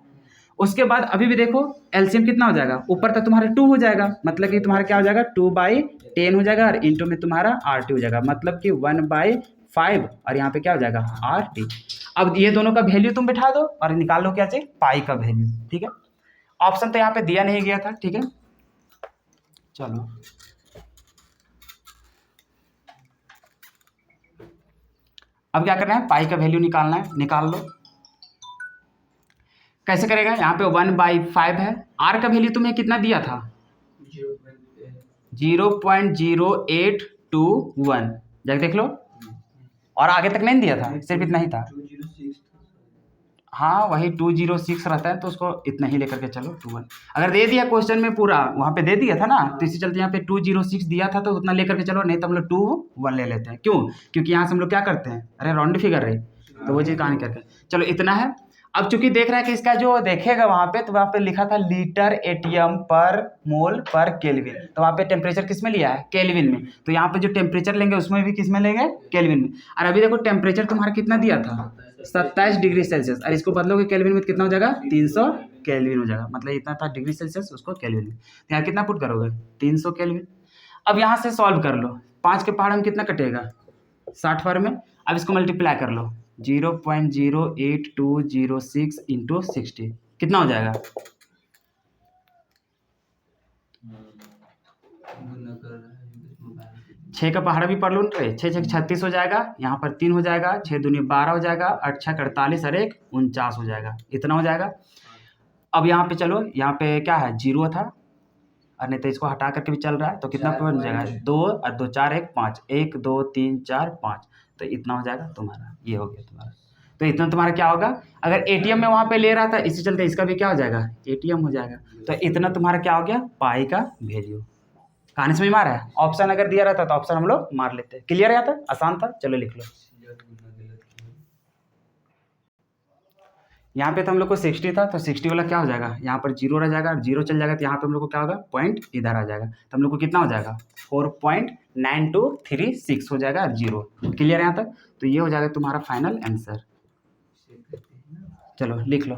उसके बाद अभी भी देखो एलसीएम कितना हो जाएगा, ऊपर तक तुम्हारा 2 हो जाएगा, मतलब कि तुम्हारा क्या हो जाएगा, 2/10 हो जाएगा, और इंटू में तुम्हारा RT हो जाएगा, मतलब कि 1/5, और यहाँ पे क्या हो जाएगा, RT। अब ये दोनों का वैल्यू तुम बिठा दो और निकाल लो क्या चाहिए, पाई का वैल्यू। ठीक है, ऑप्शन तो यहाँ पे दिया नहीं गया था। ठीक है, चलो अब क्या करना है, पाई का वैल्यू निकालना है, निकाल लो। कैसे करेगा, यहाँ पे 1/5 है, R का वैल्यू तुम्हें कितना दिया था, 0.0821, जाके देख लो, और आगे तक नहीं दिया था, सिर्फ इतना ही था। हाँ वही 206 रहता है, तो उसको इतना ही लेकर के चलो 21। अगर दे दिया क्वेश्चन में पूरा, वहाँ पे दे दिया था ना, तो इसी चलते यहाँ पे 206 दिया था, तो उतना लेकर के चलो, नहीं तो हम लोग 21 ले लेते हैं। क्यों, क्योंकि यहाँ से हम लोग क्या करते हैं, अरे राउंड फिगर रहे, तो वो चीज़ कहानी करके चलो इतना है। अब चूंकि देख रहा है कि इसका जो देखेगा वहाँ पे, तो वहाँ पे लिखा था लीटर एटीएम पर मोल पर केल्विन, तो वहाँ पे टेम्परेचर किस में लिया है, केल्विन में, तो यहाँ पे जो टेम्परेचर लेंगे उसमें भी किस में लेंगे, केल्विन में। और अभी देखो टेम्परेचर तुम्हारा कितना दिया था, 27 डिग्री सेल्सियस, और इसको बदलोगे केल्विन में कितना हो जाएगा, 300 केल्विन हो जाएगा, मतलब इतना था डिग्री सेल्सियस, उसको केल्विन में, तो यहाँ कितना पुट करोगे, 300 केल्विन। अब यहाँ से सॉल्व कर लो, 5 के पहाड़ में कितना कटेगा, 60 बार में। अब इसको मल्टीप्लाई कर लो, 0.08206 इंटू 60 कितना हो जाएगा, छः का पहाड़ा भी पढ़ लो रे, 6 6 36 हो जाएगा, यहाँ पर 3 हो जाएगा, 6 दूनी 12 हो जाएगा, 8 6 48 और 1 49 हो जाएगा, इतना हो जाएगा। अब यहाँ पे चलो, यहाँ पे क्या है, 0 था, और नहीं तो इसको हटा करके भी चल रहा है, तो कितना बन जाएगा, 2 और 2 4 1 5, 1 2 3 4 5, तो इतना हो जाएगा तुम्हारा, ये हो गया तुम्हारा। तो इतना तुम्हारा क्या होगा, अगर एटीएम में वहाँ पे ले रहा था, इसी चलते इसका भी क्या हो जाएगा, एटीएम हो जाएगा। तो इतना तुम्हारा क्या हो गया, पाई का वैल्यू। कहानी समझ में आ रहा है? ऑप्शन अगर दिया रहता तो ऑप्शन हम लोग मार लेते। क्लियर है? था आसान था, चलो लिख लो। यहाँ पे तो हम लोग को 60 था, तो 60 वाला क्या हो जाएगा, यहाँ पर जीरो रह जाएगा, और जीरो चल जाएगा तो यहाँ पे हम लोग को क्या होगा, पॉइंट इधर आ जाएगा, तो हम लोग को कितना हो जाएगा 4.9236 हो जाएगा, जीरो। क्लियर है यहाँ तक? तो ये हो जाएगा तुम्हारा फाइनल आंसर। चलो लिख लो।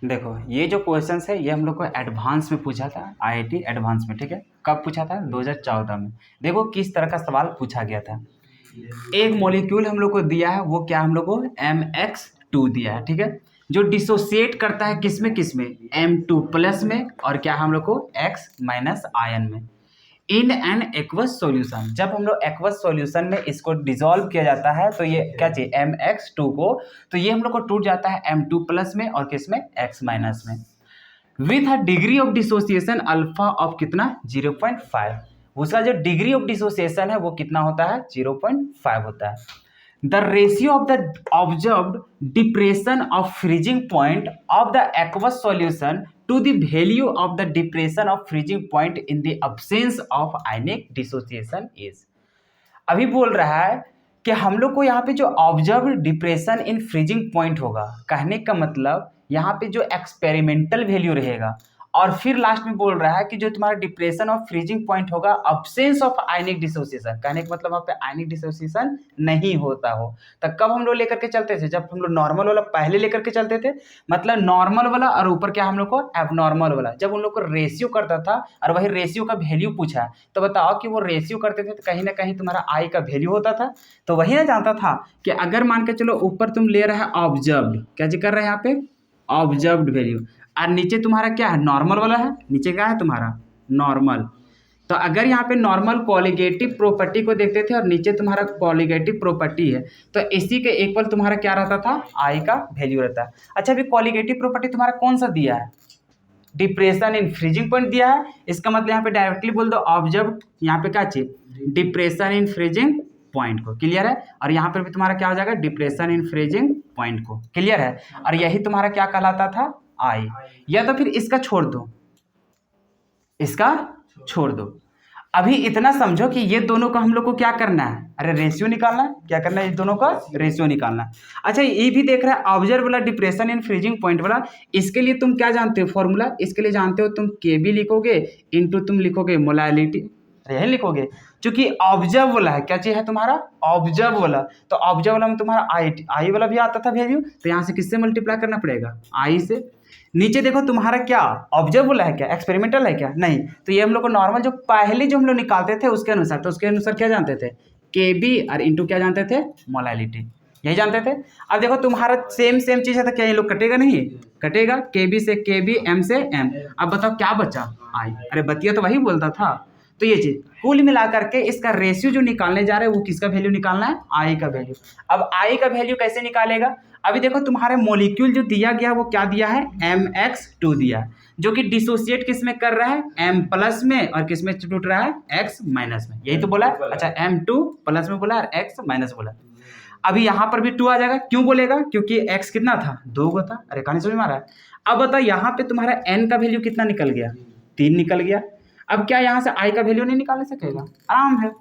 देखो ये जो क्वेश्चन है ये हम लोग को एडवांस में पूछा था, आईआईटी एडवांस में, ठीक है। कब पूछा था? 2014 में। देखो किस तरह का सवाल पूछा गया था। एक मॉलिक्यूल हम लोग को दिया है, वो क्या हम लोग को MX2 दिया है, ठीक है, जो डिसोसिएट करता है किसमें किसमें, M2 प्लस में, और क्या हम लोग को X माइनस आयन में, इन एन एक्वस सॉल्यूशन। जब हम लोग एक्वस सॉल्यूशन में इसको डिसॉल्व किया जाता है तो ये क्या चाहिए, MX2 को, तो ये हम लोग को टूट जाता है M2 प्लस में और किसमें, X माइनस में, with a degree of dissociation alpha of कितना, 0.5। उसका जो डिग्री ऑफ डिसोसिएशन है वो कितना होता है, 0.5 होता है। The ratio of the observed depression of freezing point of the aqueous solution to the value of the depression of freezing point in the absence of ionic dissociation is. अभी बोल रहा है कि हम लोग को यहाँ पे जो observe depression in freezing point होगा, कहने का मतलब यहाँ पे जो एक्सपेरिमेंटल वैल्यू रहेगा, और फिर लास्ट में बोल रहा है कि जो तुम्हारा डिप्रेशन ऑफ फ्रीजिंग पॉइंट होगा अब्सेंस ऑफ आयनिक डिसोसिएशन, कहने का मतलब वहाँ पे आयनिक डिसोसिएशन नहीं होता हो। तो कब हम लोग लेकर के चलते थे, जब हम लोग नॉर्मल वाला पहले लेकर के चलते थे, मतलब नॉर्मल वाला और ऊपर क्या हम लोग को एबनॉर्मल वाला, जब उन लोग को रेशियो करता था और वही रेशियो का वैल्यू पूछा, तो बताओ कि वो रेशियो करते थे तो कहीं ना कहीं तुम्हारा आई का वैल्यू होता था। तो वही ना जानता था कि अगर मान के चलो ऊपर तुम ले रहे हैं ऑब्जर्व्ड, क्या जी कर रहे हैं यहाँ पे, ऑब्जर्व्ड वैल्यू, और नीचे तुम्हारा क्या है, नॉर्मल वाला है, नीचे क्या है तुम्हारा नॉर्मल। तो अगर यहाँ पे नॉर्मल कॉलिगेटिव प्रॉपर्टी को देखते थे और नीचे तुम्हारा कॉलिगेटिव प्रॉपर्टी है, तो इसी के इक्वल तुम्हारा क्या रहता था, आई का वैल्यू रहता है। अच्छा अभी कॉलिगेटिव प्रॉपर्टी तुम्हारा कौन सा दिया है, डिप्रेशन इन फ्रीजिंग पॉइंट दिया है, इसका मतलब यहाँ पे डायरेक्टली बोल दो ऑब्जर्व, यहाँ पे क्या चाहिए, डिप्रेशन इन फ्रीजिंग पॉइंट को। क्लियर है? और यहाँ पर भी तुम्हारा क्या हो जाएगा, डिप्रेशन इन फ्रीजिंग पॉइंट को। क्लियर है? और यही तुम्हारा क्या कहलाता था, आई। या तो फिर इसका छोड़ दो, इसका छोड़ दो। अभी इतना समझो कि ये दोनों का हम लोग को क्या करना है, अरे रेशियो निकालना है। क्या करना है, ये दोनों का रेशियो निकालना है। अच्छा ये भी देख रहा है ऑब्जर्व वाला डिप्रेशन इन फ्रीजिंग पॉइंट वाला, इसके लिए तुम क्या जानते हो फॉर्मूला, इसके लिए जानते हो तुम KB लिखोगे इंटू तुम लिखोगे मोलालिटी, यही लिखोगे, क्योंकि ऑब्जर्व वाला है, क्या चीज है तुम्हारा, ऑब्जर्व वाला, तो ऑब्जर्व वाला में तुम्हारा आई वाला भी आता था वैल्यू, तो यहाँ से किससे मल्टीप्लाई करना पड़ेगा, आई से। नीचे देखो तुम्हारा क्या ऑब्जर्व वाला है, क्या एक्सपेरिमेंटल है, क्या नहीं, तो ये हम लोग को नॉर्मल जो पहले जो हम लोग निकालते थे उसके अनुसार, तो उसके अनुसार क्या जानते थे, KB और इंटू क्या जानते थे, मोलालिटी, यही जानते थे। अब देखो तुम्हारा सेम चीज है तो क्या ये लोग कटेगा, नहीं कटेगा, KB से KB, M से M। अब बताओ क्या बचा, आई। अरे बतिया तो वही बोलता था। तो ये चीज कुल मिला करके इसका रेशियो जो निकालने जा रहे हैं वो किसका वैल्यू निकालना है, आई का वैल्यू। अब आई का वैल्यू कैसे निकालेगा, अभी देखो तुम्हारे मॉलिक्यूल जो दिया गया वो क्या दिया है, MX2 दिया है, जो कि डिसोसिएट किस में कर रहा है, M प्लस में, और किस में टूट रहा है, X माइनस में, यही तो बोला है। अच्छा M2 प्लस में बोला और X माइनस बोला। अभी यहाँ पर भी 2 आ जाएगा, क्यों बोलेगा, क्योंकि X कितना था, 2 को था। अरे कहानी समझ में आ रहा है? अब बताओ यहाँ पे तुम्हारा N का वैल्यू कितना निकल गया, 3 निकल गया। अब क्या यहाँ से आई का वैल्यू नहीं निकाल सकेगा, आराम है।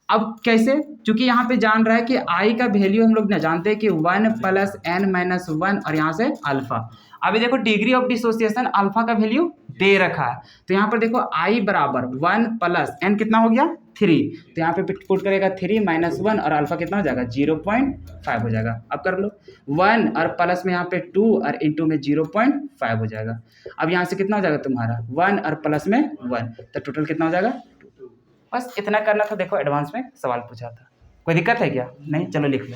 अब कैसे, क्योंकि यहाँ पे जान रहा है कि आई का वैल्यू हम लोग ना जानते हैं कि 1 प्लस N माइनस 1 और यहाँ से अल्फा। अभी देखो डिग्री ऑफ डिसोसिएशन अल्फा का वैल्यू दे रखा है, तो यहाँ पर देखो आई बराबर 1 प्लस N कितना हो गया, 3, तो यहाँ पे पुट करेगा 3 माइनस 1 और अल्फा कितना हो जाएगा, 0.5 हो जाएगा। अब कर लो 1 और प्लस में यहाँ पे 2 और इंटू में 0.5 हो जाएगा। अब यहाँ से कितना हो जाएगा तुम्हारा 1 और प्लस में 1, तो टोटल कितना हो जाएगा। बस इतना करना था। देखो एडवांस में सवाल पूछा था, कोई दिक्कत है क्या, नहीं, चलो लिख लो।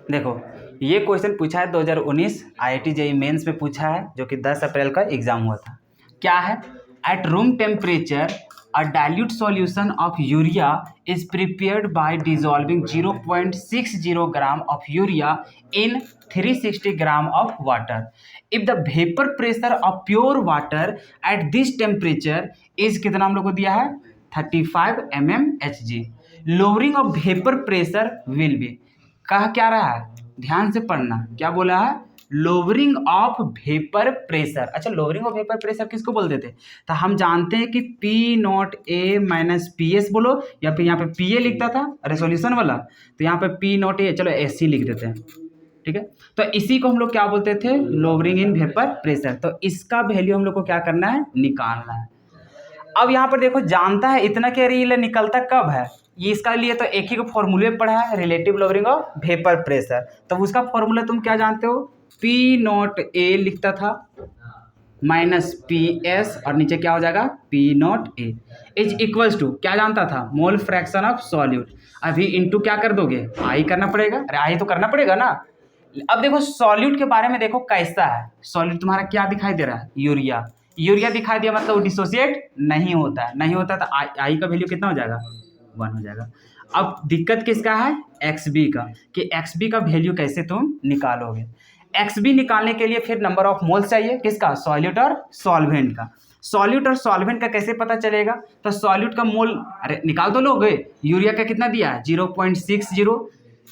देखो ये क्वेश्चन पूछा है 2019 IIT JEE मेंस में पूछा है, जो कि 10 अप्रैल का एग्जाम हुआ था। क्या है, at room temperature a dilute solution of urea is prepared by dissolving 0.60 gram of urea in 360 gram of water. If the vapour pressure of pure water at this temperature is कितना हम लोग को दिया है, 35 mmHg। Lowering of vapour pressure will be, कहा क्या रहा है, ध्यान से पढ़ना, क्या बोला है, लोअरिंग ऑफ वेपर प्रेशर। अच्छा, लोअरिंग ऑफ वेपर प्रेशर किसको बोल देते हैं, तो हम जानते हैं कि P not A minus P S बोलो, या फिर यहाँ पे पी ए लिखता था रेसोल्यूशन वाला, तो यहाँ पे पी नॉट ए, चलो एस सी लिख देते हैं, ठीक है। तो इसी को हम लोग क्या बोलते थे, लोअरिंग इन वेपर प्रेशर। तो इसका वैल्यू हम लोग को क्या करना है, निकालना है। अब यहाँ पर देखो, जानता है इतना क्या रील निकलता कब है, ये इसका लिए तो एक ही को फॉर्मूले पढ़ा है, relative lowering of vapour pressure. तो उसका फॉर्मूला तुम क्या जानते हो, पी नॉट ए लिखता था माइनस पी एस, और नीचे क्या हो जाएगा, P not a is equals to, क्या जानता था, मोल फ्रैक्शन ऑफ सॉल्यूट। अभी इनटू क्या कर दोगे, आई करना पड़ेगा, अरे आई तो करना पड़ेगा ना। अब देखो सॉल्यूट के बारे में देखो कैसा है, सॉल्यूट तुम्हारा क्या दिखाई दे रहा है, यूरिया। यूरिया दिखाई दिया मतलब वो डिसोसिएट नहीं होता है, नहीं होता तो आई का वैल्यू कितना हो जाएगा, 1 हो जाएगा। अब दिक्कत किसका है, एक्स बी का, कि एक्स बी का वैल्यू कैसे तुम निकालोगे। एक्स बी निकालने के लिए फिर नंबर ऑफ मोल्स चाहिए, किसका, सॉल्यूट और सॉल्वेंट का। सॉल्यूट और सॉल्वेंट का कैसे पता चलेगा, तो सॉल्यूट का मोल, अरे निकाल दो लोग, यूरिया का कितना दिया है 0.60,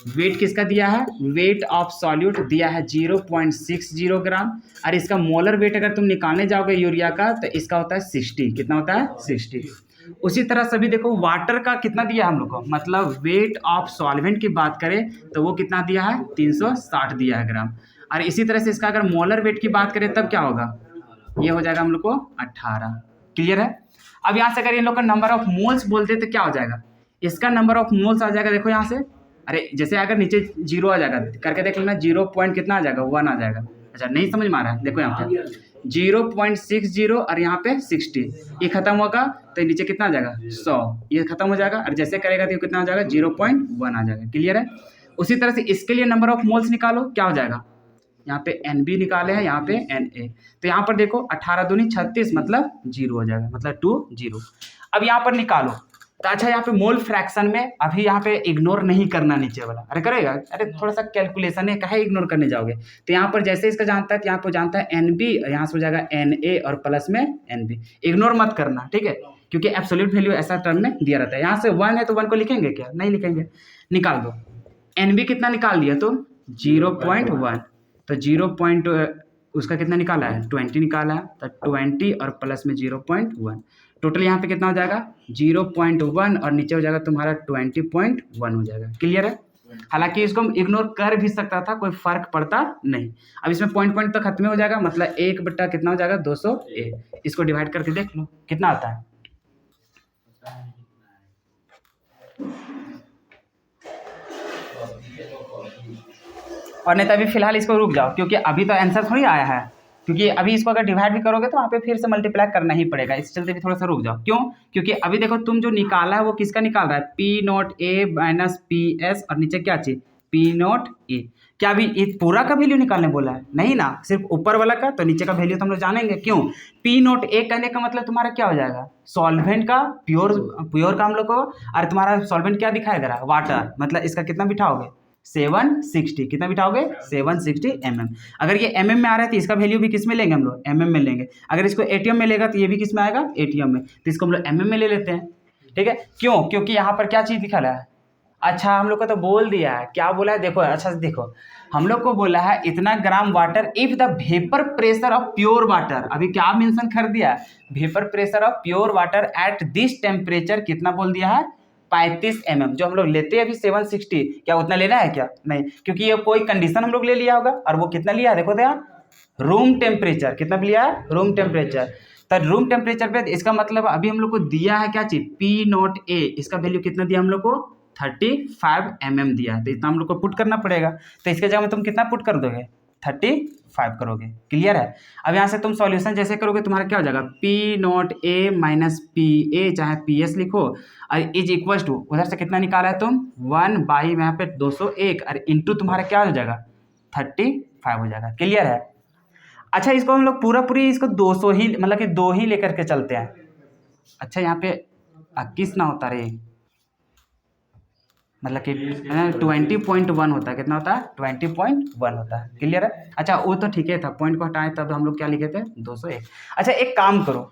वेट किसका दिया है, वेट ऑफ सॉल्यूट दिया है 0.60 ग्राम, और इसका मोलर वेट अगर तुम निकालने जाओगे यूरिया का तो इसका होता है 60, कितना होता है 60। उसी तरह सभी देखो वाटर का कितना दिया हम लोग को, मतलब वेट ऑफ सॉल्वेंट की बात करें तो वो कितना दिया है 360 दिया है ग्राम, और इसी तरह से इसका अगर मोलर वेट की बात करें तब क्या होगा, ये हो जाएगा हम लोग को 18। क्लियर है। अब यहाँ से अगर इन लोग का नंबर ऑफ मोल्स बोलते तो क्या हो जाएगा, इसका नंबर ऑफ मोल्स आ जाएगा, देखो यहाँ से, अरे जैसे अगर नीचे 0 आ जाएगा करके देख लेना, 0 पॉइंट कितना आ जाएगा, 1 आ जाएगा। अच्छा नहीं समझ में आ रहा है, देखो यहाँ पे 0.60 और यहाँ पे 60, ये खत्म होगा तो नीचे कितना आ जाएगा 100, ये खत्म हो जाएगा, और जैसे करेगा तो ये कितना हो जाएगा 0.1 आ जाएगा। क्लियर है। उसी तरह से इसके लिए नंबर ऑफ मोल्स निकालो, क्या हो जाएगा, यहाँ पे NB निकाले हैं, यहाँ पे Na, तो यहाँ पर देखो 18 दूनी 36 मतलब 0 हो जाएगा, मतलब 20। अब यहाँ पर निकालो, तो अच्छा यहाँ पे मोल फ्रैक्शन में अभी यहाँ पे इग्नोर नहीं करना नीचे वाला, अरे करेगा, अरे थोड़ा सा कैलकुलेशन है, कहे इग्नोर करने जाओगे, तो यहाँ पर जैसे इसका जानता है तो यहाँ पर जानता है NB, यहाँ से हो जाएगा Na और प्लस में NB, इग्नोर मत करना, ठीक है, क्योंकि एब्सोल्यूट वैल्यू ऐसा टर्म में दिया रहता है। यहाँ से 1 है तो 1 को लिखेंगे क्या, नहीं लिखेंगे, निकाल दो। NB कितना निकाल दिया तो 0.1, तो 0. उसका कितना निकाला है 20 निकाला है, तो 20 और प्लस में 0.1, टोटल यहाँ पे कितना हो जाएगा 0.1 और नीचे हो जाएगा तुम्हारा 20.1 हो जाएगा। क्लियर है। हालांकि इसको हम इग्नोर कर भी सकता था, कोई फर्क पड़ता नहीं। अब इसमें पॉइंट तो खत्म हो जाएगा, मतलब 1 बटा कितना हो जाएगा 200A, इसको डिवाइड करके देख लो कितना आता है। और नहीं तो अभी फिलहाल इसको रुक जाओ, क्योंकि अभी तो आंसर थोड़ी आया है, क्योंकि अभी इसको अगर डिवाइड भी करोगे तो वहाँ पे फिर से मल्टीप्लाई करना ही पड़ेगा, इस चलते भी थोड़ा सा रुक जाओ। क्यों, क्योंकि अभी देखो तुम जो निकाला है वो किसका निकाल रहा है, P not A minus P S, और नीचे क्या चाहिए पी नॉट ए। क्या अभी इस पूरा का वैल्यू निकालने बोला है, नहीं ना, सिर्फ ऊपर वाला का, तो नीचे का वैल्यू तो हम लोग जानेंगे। क्यों, पी नॉट ए कहने का मतलब तुम्हारा क्या हो जाएगा, सॉल्वेंट का प्योर का हम लोग को, और तुम्हारा सॉल्वेंट क्या दिखाई दे रहा है वाटर, मतलब इसका कितना बिठाओगे 760, कितना बिठाओगे 760 mm। अगर ये mm में आ रहा है तो इसका वैल्यू भी किस में लेंगे हम लोग, mm में लेंगे। अगर इसको ATM में लेगा तो ये भी किस में आएगा ATM में, तो इसको हम लोग mm में ले लेते हैं, ठीक है। क्यों, क्योंकि यहाँ पर क्या चीज़ दिखा रहा है, अच्छा हम लोग को तो बोल दिया है, क्या बोला है देखो, अच्छा से देखो, हम लोग को बोला है इतना gram water if the vapour pressure of pure water, अभी क्या मेंशन कर दिया है, vapour pressure of pure water at this temperature कितना बोल दिया है 35 mm। जो हम लोग लेते हैं अभी 760, क्या उतना लेना है क्या, नहीं, क्योंकि ये कोई कंडीशन हम लोग ले लिया होगा, और वो कितना लिया है देखो तो यहाँ रूम टेम्परेचर, कितना लिया है रूम टेम्परेचर, तो रूम टेम्परेचर पे इसका मतलब अभी हम लोग को दिया है क्या चीज पी नॉट ए, इसका वैल्यू कितना दिया हम लोग को 35 mm दिया है, तो इतना हम लोग को पुट करना पड़ेगा। तो इसके जगह में तुम कितना पुट कर दोगे 35 करोगे। क्लियर है। अब यहाँ से तुम सॉल्यूशन जैसे करोगे तुम्हारा क्या हो जाएगा P not A minus P A, चाहे पी एस लिखो, और इज इक्वल टू उधर से कितना निकाला है तुम 1 यहाँ पे 201, और इंटू तुम्हारा क्या हो जाएगा 35 हो जाएगा। क्लियर है। अच्छा इसको हम लोग पूरी इसको 200 ही मतलब कि 2 ही लेकर के चलते हैं। अच्छा यहाँ पे 21 ना होता रे, मतलब कि 20.1 होता है, कितना होता है 20.1 होता है। क्लियर है। अच्छा वो तो ठीक है था, पॉइंट को हटाएं तब हम लोग क्या लिखे थे 201। अच्छा एक काम करो,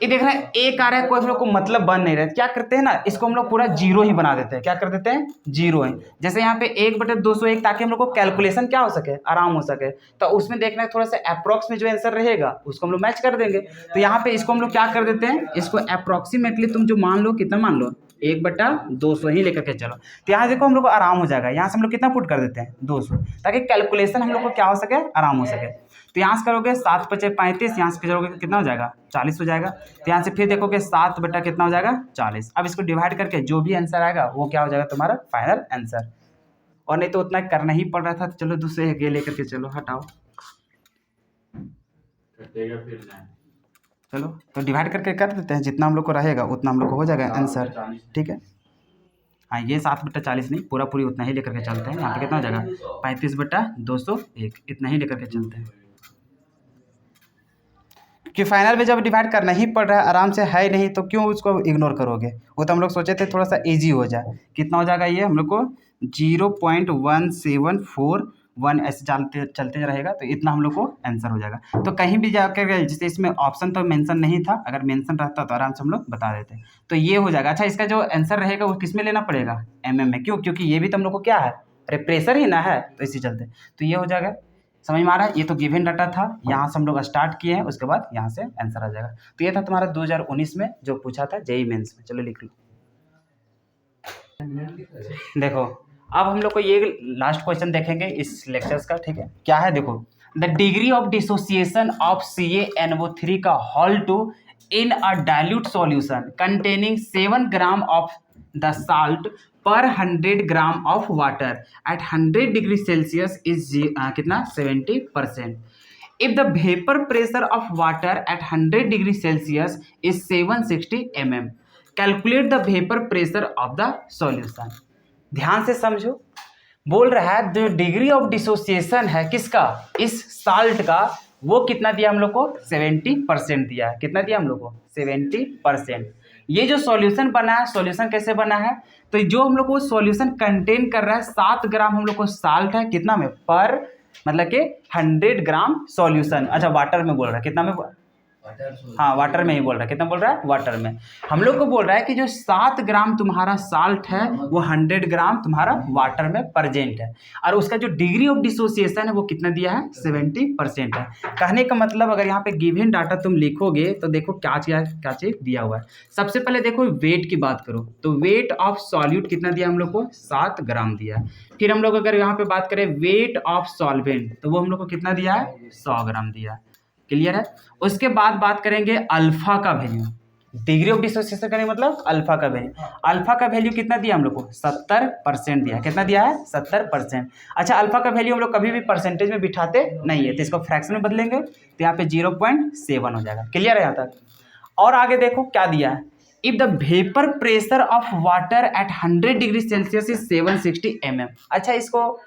ये देख रहे हैं एक आ रहा है, कोई हम लोग को मतलब बन नहीं रहा है, क्या करते हैं ना, इसको हम लोग पूरा जीरो ही बना देते हैं। क्या कर देते हैं, जीरो है। जैसे यहाँ पे 1/201, ताकि हम लोग को कैलकुलेशन क्या हो सके, आराम हो सके। तो उसमें देखना है थोड़ा सा अप्रोक्स में जो आंसर रहेगा उसको हम लोग मैच कर देंगे। तो यहाँ पे इसको हम लोग क्या कर देते हैं, इसको अप्रोक्सीमेटली तुम जो मान लो, कितना मान लो, 1/200 ही लेकर के चलो। तो यहाँ देखो हम लोग को आराम हो जाएगा, यहाँ से हम लोग कितना पुट कर देते हैं, 200, ताकि कैलकुलेशन हम लोग को क्या हो सके, आराम हो सके। तो यहाँ से करोगे 7×5 = 35, यहाँ से करोगे कितना हो जाएगा, 40 हो जाएगा। तो यहाँ से फिर देखोगे 7 बटा कितना हो जाएगा, 40। अब इसको डिवाइड करके जो भी आंसर आएगा वो क्या हो जाएगा, तुम्हारा फाइनल आंसर। और नहीं तो उतना करना ही पड़ रहा था, तो चलो दूसरे ये लेकर के चलो, हटाओ, चलो तो डिवाइड करके कर देते हैं, जितना हम लोग को रहेगा उतना हम लोग को हो जाएगा आंसर। ठीक है, हाँ ये 7/40 नहीं, पूरा पूरी उतना ही लेकर के चलते हैं। यहाँ पे कितना हो जाएगा, 35/201, इतना ही लेकर के चलते हैं, कि फाइनल में जब डिवाइड करना ही पड़ रहा है, आराम से है नहीं, तो क्यों उसको इग्नोर करोगे। वो तो हम लोग सोचे थे थोड़ा सा इजी हो जाए। कितना हो जाएगा ये हम लोग को, 0.1741 ऐसे चलते रहेगा, तो इतना हम लोग को आंसर हो जाएगा। तो कहीं भी जाकर, जैसे इसमें ऑप्शन तो मेंशन नहीं था, अगर मेंशन रहता तो आराम से हम लोग बता देते। तो ये हो जाएगा। अच्छा, इसका जो आंसर रहेगा वो किस में लेना पड़ेगा, mm में। क्यों, क्योंकि ये भी तो हम लोग को क्या है, अरे प्रेशर ही ना है, तो इसी चलते। तो ये हो जाएगा, समझ में आ रहा है। ये तो गिवन डाटा था, यहाँ से हम लोग स्टार्ट किए हैं, उसके बाद यहाँ से आंसर आ जाएगा। तो ये था तुम्हारा 2019 में जो पूछा था जेईई मेंस में। चलो लिख लो। देखो अब हम लोग को ये लास्ट क्वेश्चन देखेंगे इस लेक्चर्स का। ठीक है, क्या है देखो, the degree of dissociation of CaNO3 का whole two in a dilute solution containing 7 gram of the salt per 100 gram of water at 100 degree Celsius is कितना 70%। If the vapour pressure of water at 100 degree Celsius is 760 mm, calculate the vapour pressure of the solution. ध्यान से समझो, बोल रहा है जो degree of dissociation है किसका, इस साल्ट का, वो कितना दिया हम लोग को, 70% दिया है। कितना दिया हम लोग को, 70%। ये जो सॉल्यूशन बना है, सॉल्यूशन कैसे बना है, तो जो हम लोग को सॉल्यूशन कंटेन कर रहा है 7 ग्राम हम लोग को साल्ट है, कितना में, पर मतलब कि 100 ग्राम सॉल्यूशन। अच्छा वाटर में बोल रहा है, कितना में, हाँ वाटर में ही बोल रहा है, कितना बोल रहा है, वाटर में। हम लोग को बोल रहा है कि जो 7 ग्राम तुम्हारा साल्ट है वो 100 ग्राम तुम्हारा वाटर में प्रेजेंट है, और उसका जो डिग्री ऑफ डिसोसिएशन है वो कितना दिया है, 70% है। कहने का मतलब अगर यहाँ पे गिवन डाटा तुम लिखोगे तो देखो क्या चीज दिया हुआ है। सबसे पहले देखो वेट की बात करो, तो वेट ऑफ सॉल्यूट कितना दिया हम लोग को, 7 ग्राम दिया है। फिर हम लोग अगर यहाँ पे बात करें वेट ऑफ सॉल्वेंट, तो वो हम लोग को कितना दिया है, 100 ग्राम दिया है। क्लियर है। उसके बाद बात करेंगे अल्फा का वैल्यू, डिग्री ऑफ डिसोसिएशन करने मतलब अल्फा का वैल्यू। अल्फा का वैल्यू कितना दिया हम लोग को, 70% दिया। कितना दिया है, 70%। अच्छा अल्फा का वैल्यू हम लोग कभी भी परसेंटेज में बिठाते नहीं है, तो इसको फ्रैक्शन में बदलेंगे, तो यहाँ पे 0.7 हो जाएगा। क्लियर है यहाँ तक। और आगे देखो क्या दिया है, if the vapour pressure of water at 100 degree Celsius is 760 mm। अच्छा इसको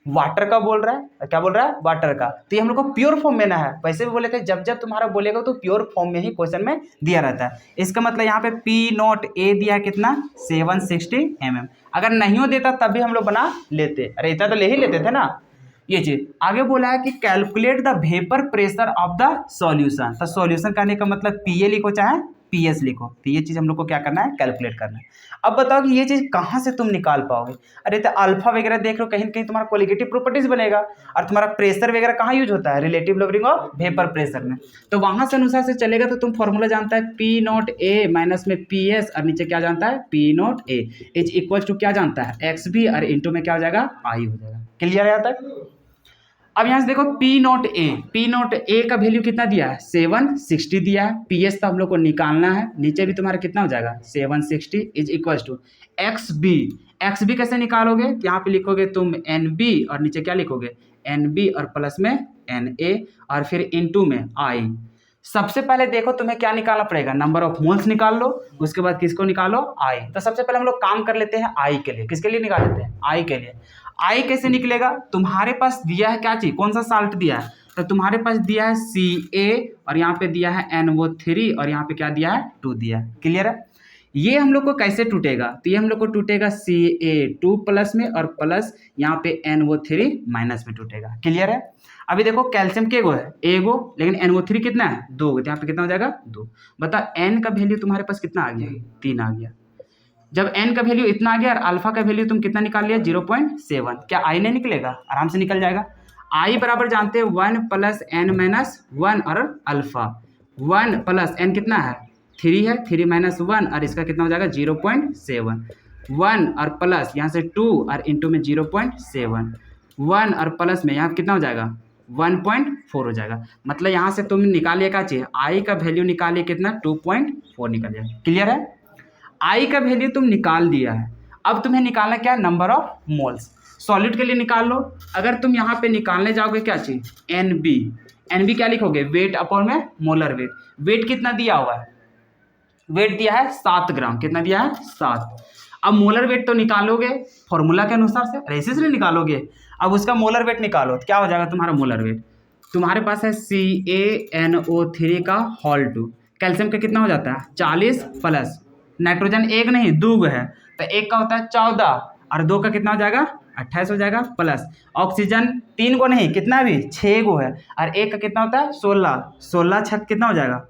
वाटर का बोल रहा है, क्या बोल रहा है, वाटर का। तो ये हम लोग को प्योर फॉर्म में ना है, वैसे भी बोले थे जब जब तुम्हारा बोलेगा तो प्योर फॉर्म में ही क्वेश्चन में दिया रहता है। इसका मतलब यहाँ पे P0A दिया है कितना, 760 mm। अगर नहीं हो देता तब भी हम लोग बना लेते, अरे इतना तो ले ही लेते थे ना। ये चीज आगे बोला है कि calculate the vapour pressure of the solution. तो सॉल्यूशन करने का मतलब PA लिखो चाहे PS लिखो, तो ये चीज हम लोग को क्या करना है, कैलकुलेट करना है। अब बताओ कि ये चीज कहाँ से तुम निकाल पाओगे। अरे तो अल्फा वगैरह देख लो, कहीं ना कहीं तुम्हारा क्वालिटेटिव प्रॉपर्टीज बनेगा, और तुम्हारा प्रेशर वगैरह कहाँ यूज होता है, relative lowering of vapour pressure में। तो वहां से अनुसार से चलेगा, तो तुम फॉर्मूला जानता है P0A माइनस में PS, और नीचे क्या जानता है, P0A इज इक्वल टू क्या जानता है, XB, और इंटू में क्या हो जाएगा, I हो जाएगा। क्लियर है यहाँ तक। अब यहाँ से देखो P0A का वैल्यू कितना दिया है, 760 दिया है। PS तो हम लोग को निकालना है, नीचे भी तुम्हारा कितना हो जाएगा, 760 इज इक्वल टू XB कैसे निकालोगे, यहाँ पे लिखोगे तुम NB, और नीचे क्या लिखोगे, NB, और प्लस में NA, और फिर इनटू में I। सबसे पहले देखो तुम्हें क्या निकालना पड़ेगा, नंबर ऑफ मोल्स निकाल लो, उसके बाद किसको निकालो, I। तो सबसे पहले हम लोग काम कर लेते हैं I के लिए। किसके लिए निकाल लेते हैं, I के लिए। I कैसे निकलेगा, तुम्हारे पास दिया है क्या चीज, कौन सा साल्ट दिया है, तो तुम्हारे पास दिया है Ca, और यहाँ पे दिया है NO3, और यहाँ पे क्या दिया है, 2 दिया है। क्लियर है। ये हम लोग को कैसे टूटेगा, तो ये हम लोग को टूटेगा Ca2 प्लस में, और प्लस यहाँ पे NO3 माइनस में टूटेगा। क्लियर है। अभी देखो कैल्शियम के गो है एगो, लेकिन NO3 कितना है 2, तो यहाँ पे कितना हो जाएगा 2। बता n का वैल्यू तुम्हारे पास कितना आ गया 3 आ गया। जब n का वैल्यू इतना आ गया और अल्फा का वैल्यू तुम कितना निकाल लिया 0.7, क्या i नहीं निकलेगा? आराम से निकल जाएगा। i बराबर जानते हैं 1 + n - 1 और अल्फा 1 + n कितना है 3 है, 3 - 1 और इसका कितना हो जाएगा 0.7, 1 और प्लस यहाँ से 2 और इंटू में 0.7, 1 और प्लस में यहाँ कितना हो जाएगा 1.4 हो जाएगा। मतलब यहाँ से तुम निकालिए क्या चाहिए i का वैल्यू निकालिए कितना 2.4 निकल जाएगा। क्लियर है? i का वैल्यू तुम निकाल दिया है, अब तुम्हें निकालना क्या है नंबर ऑफ मोल्स। सॉलिड के लिए निकाल लो। अगर तुम यहाँ पे निकालने जाओगे क्या चाहिए NB क्या लिखोगे वेट अपॉन में मोलर वेट। वेट कितना दिया हुआ है? वेट दिया है 7 ग्राम। कितना दिया है 7। अब मोलर वेट तो निकालोगे फॉर्मूला के अनुसार से, ऐसे से निकालोगे। अब उसका मोलर वेट निकालो तो क्या हो जाएगा तुम्हारा मोलर वेट। तुम्हारे पास है CaNO3 का होल 2, कैल्शियम का कितना हो जाता है 40 प्लस नाइट्रोजन एक नहीं 2 है, तो एक का होता है 14 और 2 का कितना हो जाएगा 28 हो जाएगा, प्लस ऑक्सीजन 3 को नहीं कितना भी 6 गो है और एक का कितना होता है 16, 16 छक कितना हो जाएगा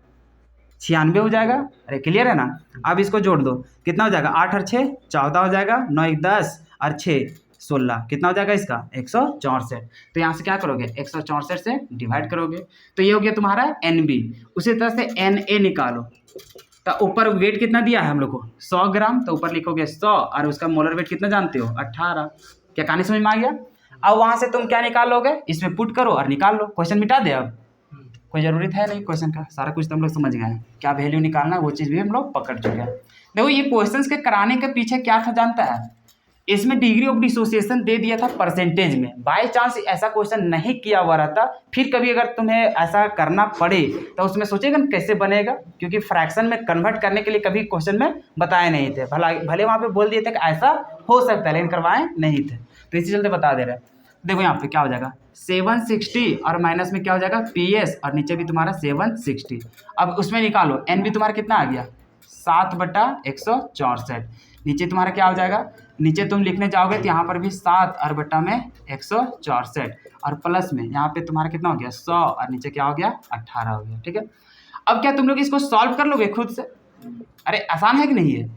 96 हो जाएगा। अरे क्लियर है ना? अब इसको जोड़ दो कितना हो जाएगा 8 और 6 14 हो जाएगा, 9 1 10 और 6 16 कितना हो जाएगा इसका 164। तो यहाँ से क्या करोगे 164 से डिवाइड करोगे तो ये हो गया तुम्हारा NB। उसी तरह से Na निकालो तो ऊपर वेट कितना दिया है हम लोग को 100 ग्राम, तो ऊपर लिखोगे 100 और उसका मोलर वेट कितना जानते हो 18। क्या कहानी समझ में आ गया? अब वहाँ से तुम क्या निकाल लोगे इसमें पुट करो और निकाल लो। क्वेश्चन मिटा दे, अब कोई ज़रूरत है नहीं क्वेश्चन का, सारा कुछ तो हम लोग समझ गए हैं। क्या वैल्यू निकालना है वो चीज़ भी हम लोग पकड़ चुके हैं। देखो ये क्वेश्चंस के कराने के पीछे क्या था जानता है? इसमें डिग्री ऑफ डिसोसिएशन दे दिया था परसेंटेज में। बाय चांस ऐसा क्वेश्चन नहीं किया हुआ रहता, फिर कभी अगर तुम्हें ऐसा करना पड़े तो उसमें सोचेगा ना कैसे बनेगा, क्योंकि फ्रैक्शन में कन्वर्ट करने के लिए कभी क्वेश्चन में बताए नहीं थे। भले वहाँ पे बोल दिए थे कि ऐसा हो सकता है, लेकिन करवाए नहीं थे, तो इसी चलते बता दे रहे हैं। देखो यहाँ पे क्या हो जाएगा 760 और माइनस में क्या हो जाएगा PS और नीचे भी तुम्हारा 760। अब उसमें निकालो NB तुम्हारा कितना आ गया 7/164। नीचे तुम्हारा क्या हो जाएगा, नीचे तुम लिखने जाओगे तो यहाँ पर भी 7 और बट्टा में 164 और प्लस में यहाँ पे तुम्हारा कितना हो गया 100 और नीचे क्या हो गया 18 हो गया। ठीक है, अब क्या तुम लोग इसको सॉल्व कर लोगे खुद से? अरे आसान है कि नहीं है?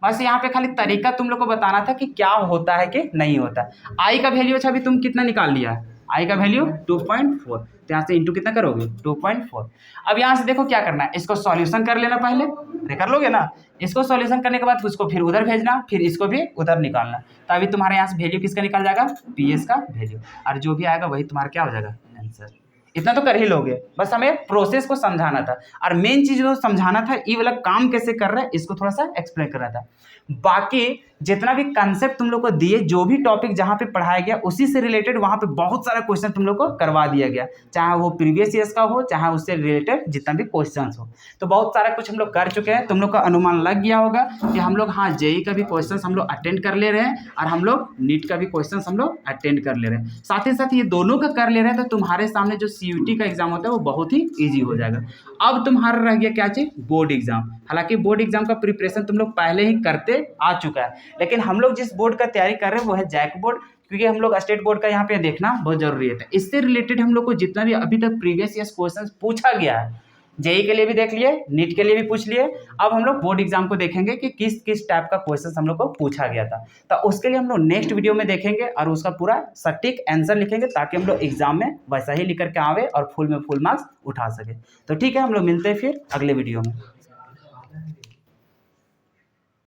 बस यहाँ पे खाली तरीका तुम लोग को बताना था कि क्या होता है कि नहीं होता है। आई का वैल्यू अच्छा अभी तुम कितना निकाल लिया है, आई का वैल्यू 2.4, तो यहाँ से इंटू कितना करोगे 2.4। अब यहाँ से देखो क्या करना है, इसको सॉल्यूशन कर लेना पहले, अरे कर लोगे ना। इसको सॉल्यूशन करने के बाद उसको फिर उधर भेजना, फिर इसको भी उधर निकालना। तो अभी तुम्हारे यहाँ से वैल्यू किसका निकल जाएगा PS का वैल्यू, और जो भी आएगा वही तुम्हारा क्या हो जाएगा आंसर। इतना तो कर ही लोगे, बस हमें प्रोसेस को समझाना था। और मेन चीज जो समझाना था ये वाला काम कैसे कर रहा है इसको थोड़ा सा एक्सप्लेन करना था। बाकी जितना भी कंसेप्ट तुम लोग को दिए, जो भी टॉपिक जहाँ पे पढ़ाया गया उसी से रिलेटेड वहाँ पे बहुत सारा क्वेश्चन तुम लोग को करवा दिया गया, चाहे वो प्रीवियस ईयर्स का हो चाहे उससे रिलेटेड जितना भी क्वेश्चन हो। तो बहुत सारा कुछ हम लोग कर चुके हैं, तुम लोग का अनुमान लग गया होगा कि हम लोग हाँ JEE का भी क्वेश्चन हम लोग अटेंड कर ले रहे हैं और हम लोग नीट का भी क्वेश्चन हम लोग अटेंड कर ले रहे हैं। साथ ही साथ ये दोनों का कर ले रहे हैं, तो तुम्हारे सामने जो CUT का एग्जाम होता है वो बहुत ही ईजी हो जाएगा। अब तुम्हारा रह गया क्या चीज बोर्ड एग्जाम। हालांकि बोर्ड एग्जाम का प्रिपरेशन तुम लोग पहले ही करते आ चुका है, लेकिन हम लोग जिस बोर्ड का तैयारी कर रहे हैं वो है जैक बोर्ड, क्योंकि हम लोग स्टेट बोर्ड का यहाँ पे देखना बहुत जरूरी है। इससे रिलेटेड हम लोग को जितना भी अभी तक प्रीवियस ईयर क्वेश्चन पूछा गया है, JEE के लिए भी देख लिए, नीट के लिए भी पूछ लिए, अब हम लोग बोर्ड एग्जाम को देखेंगे कि किस किस टाइप का क्वेश्चन हम लोग को पूछा गया था। तो उसके लिए हम लोग नेक्स्ट वीडियो में देखेंगे और उसका पूरा सटीक आंसर लिखेंगे, ताकि हम लोग एग्जाम में वैसा ही लिख करके आवे और फुल में फुल मार्क्स उठा सके। तो ठीक है, हम लोग मिलते हैं फिर अगले वीडियो में।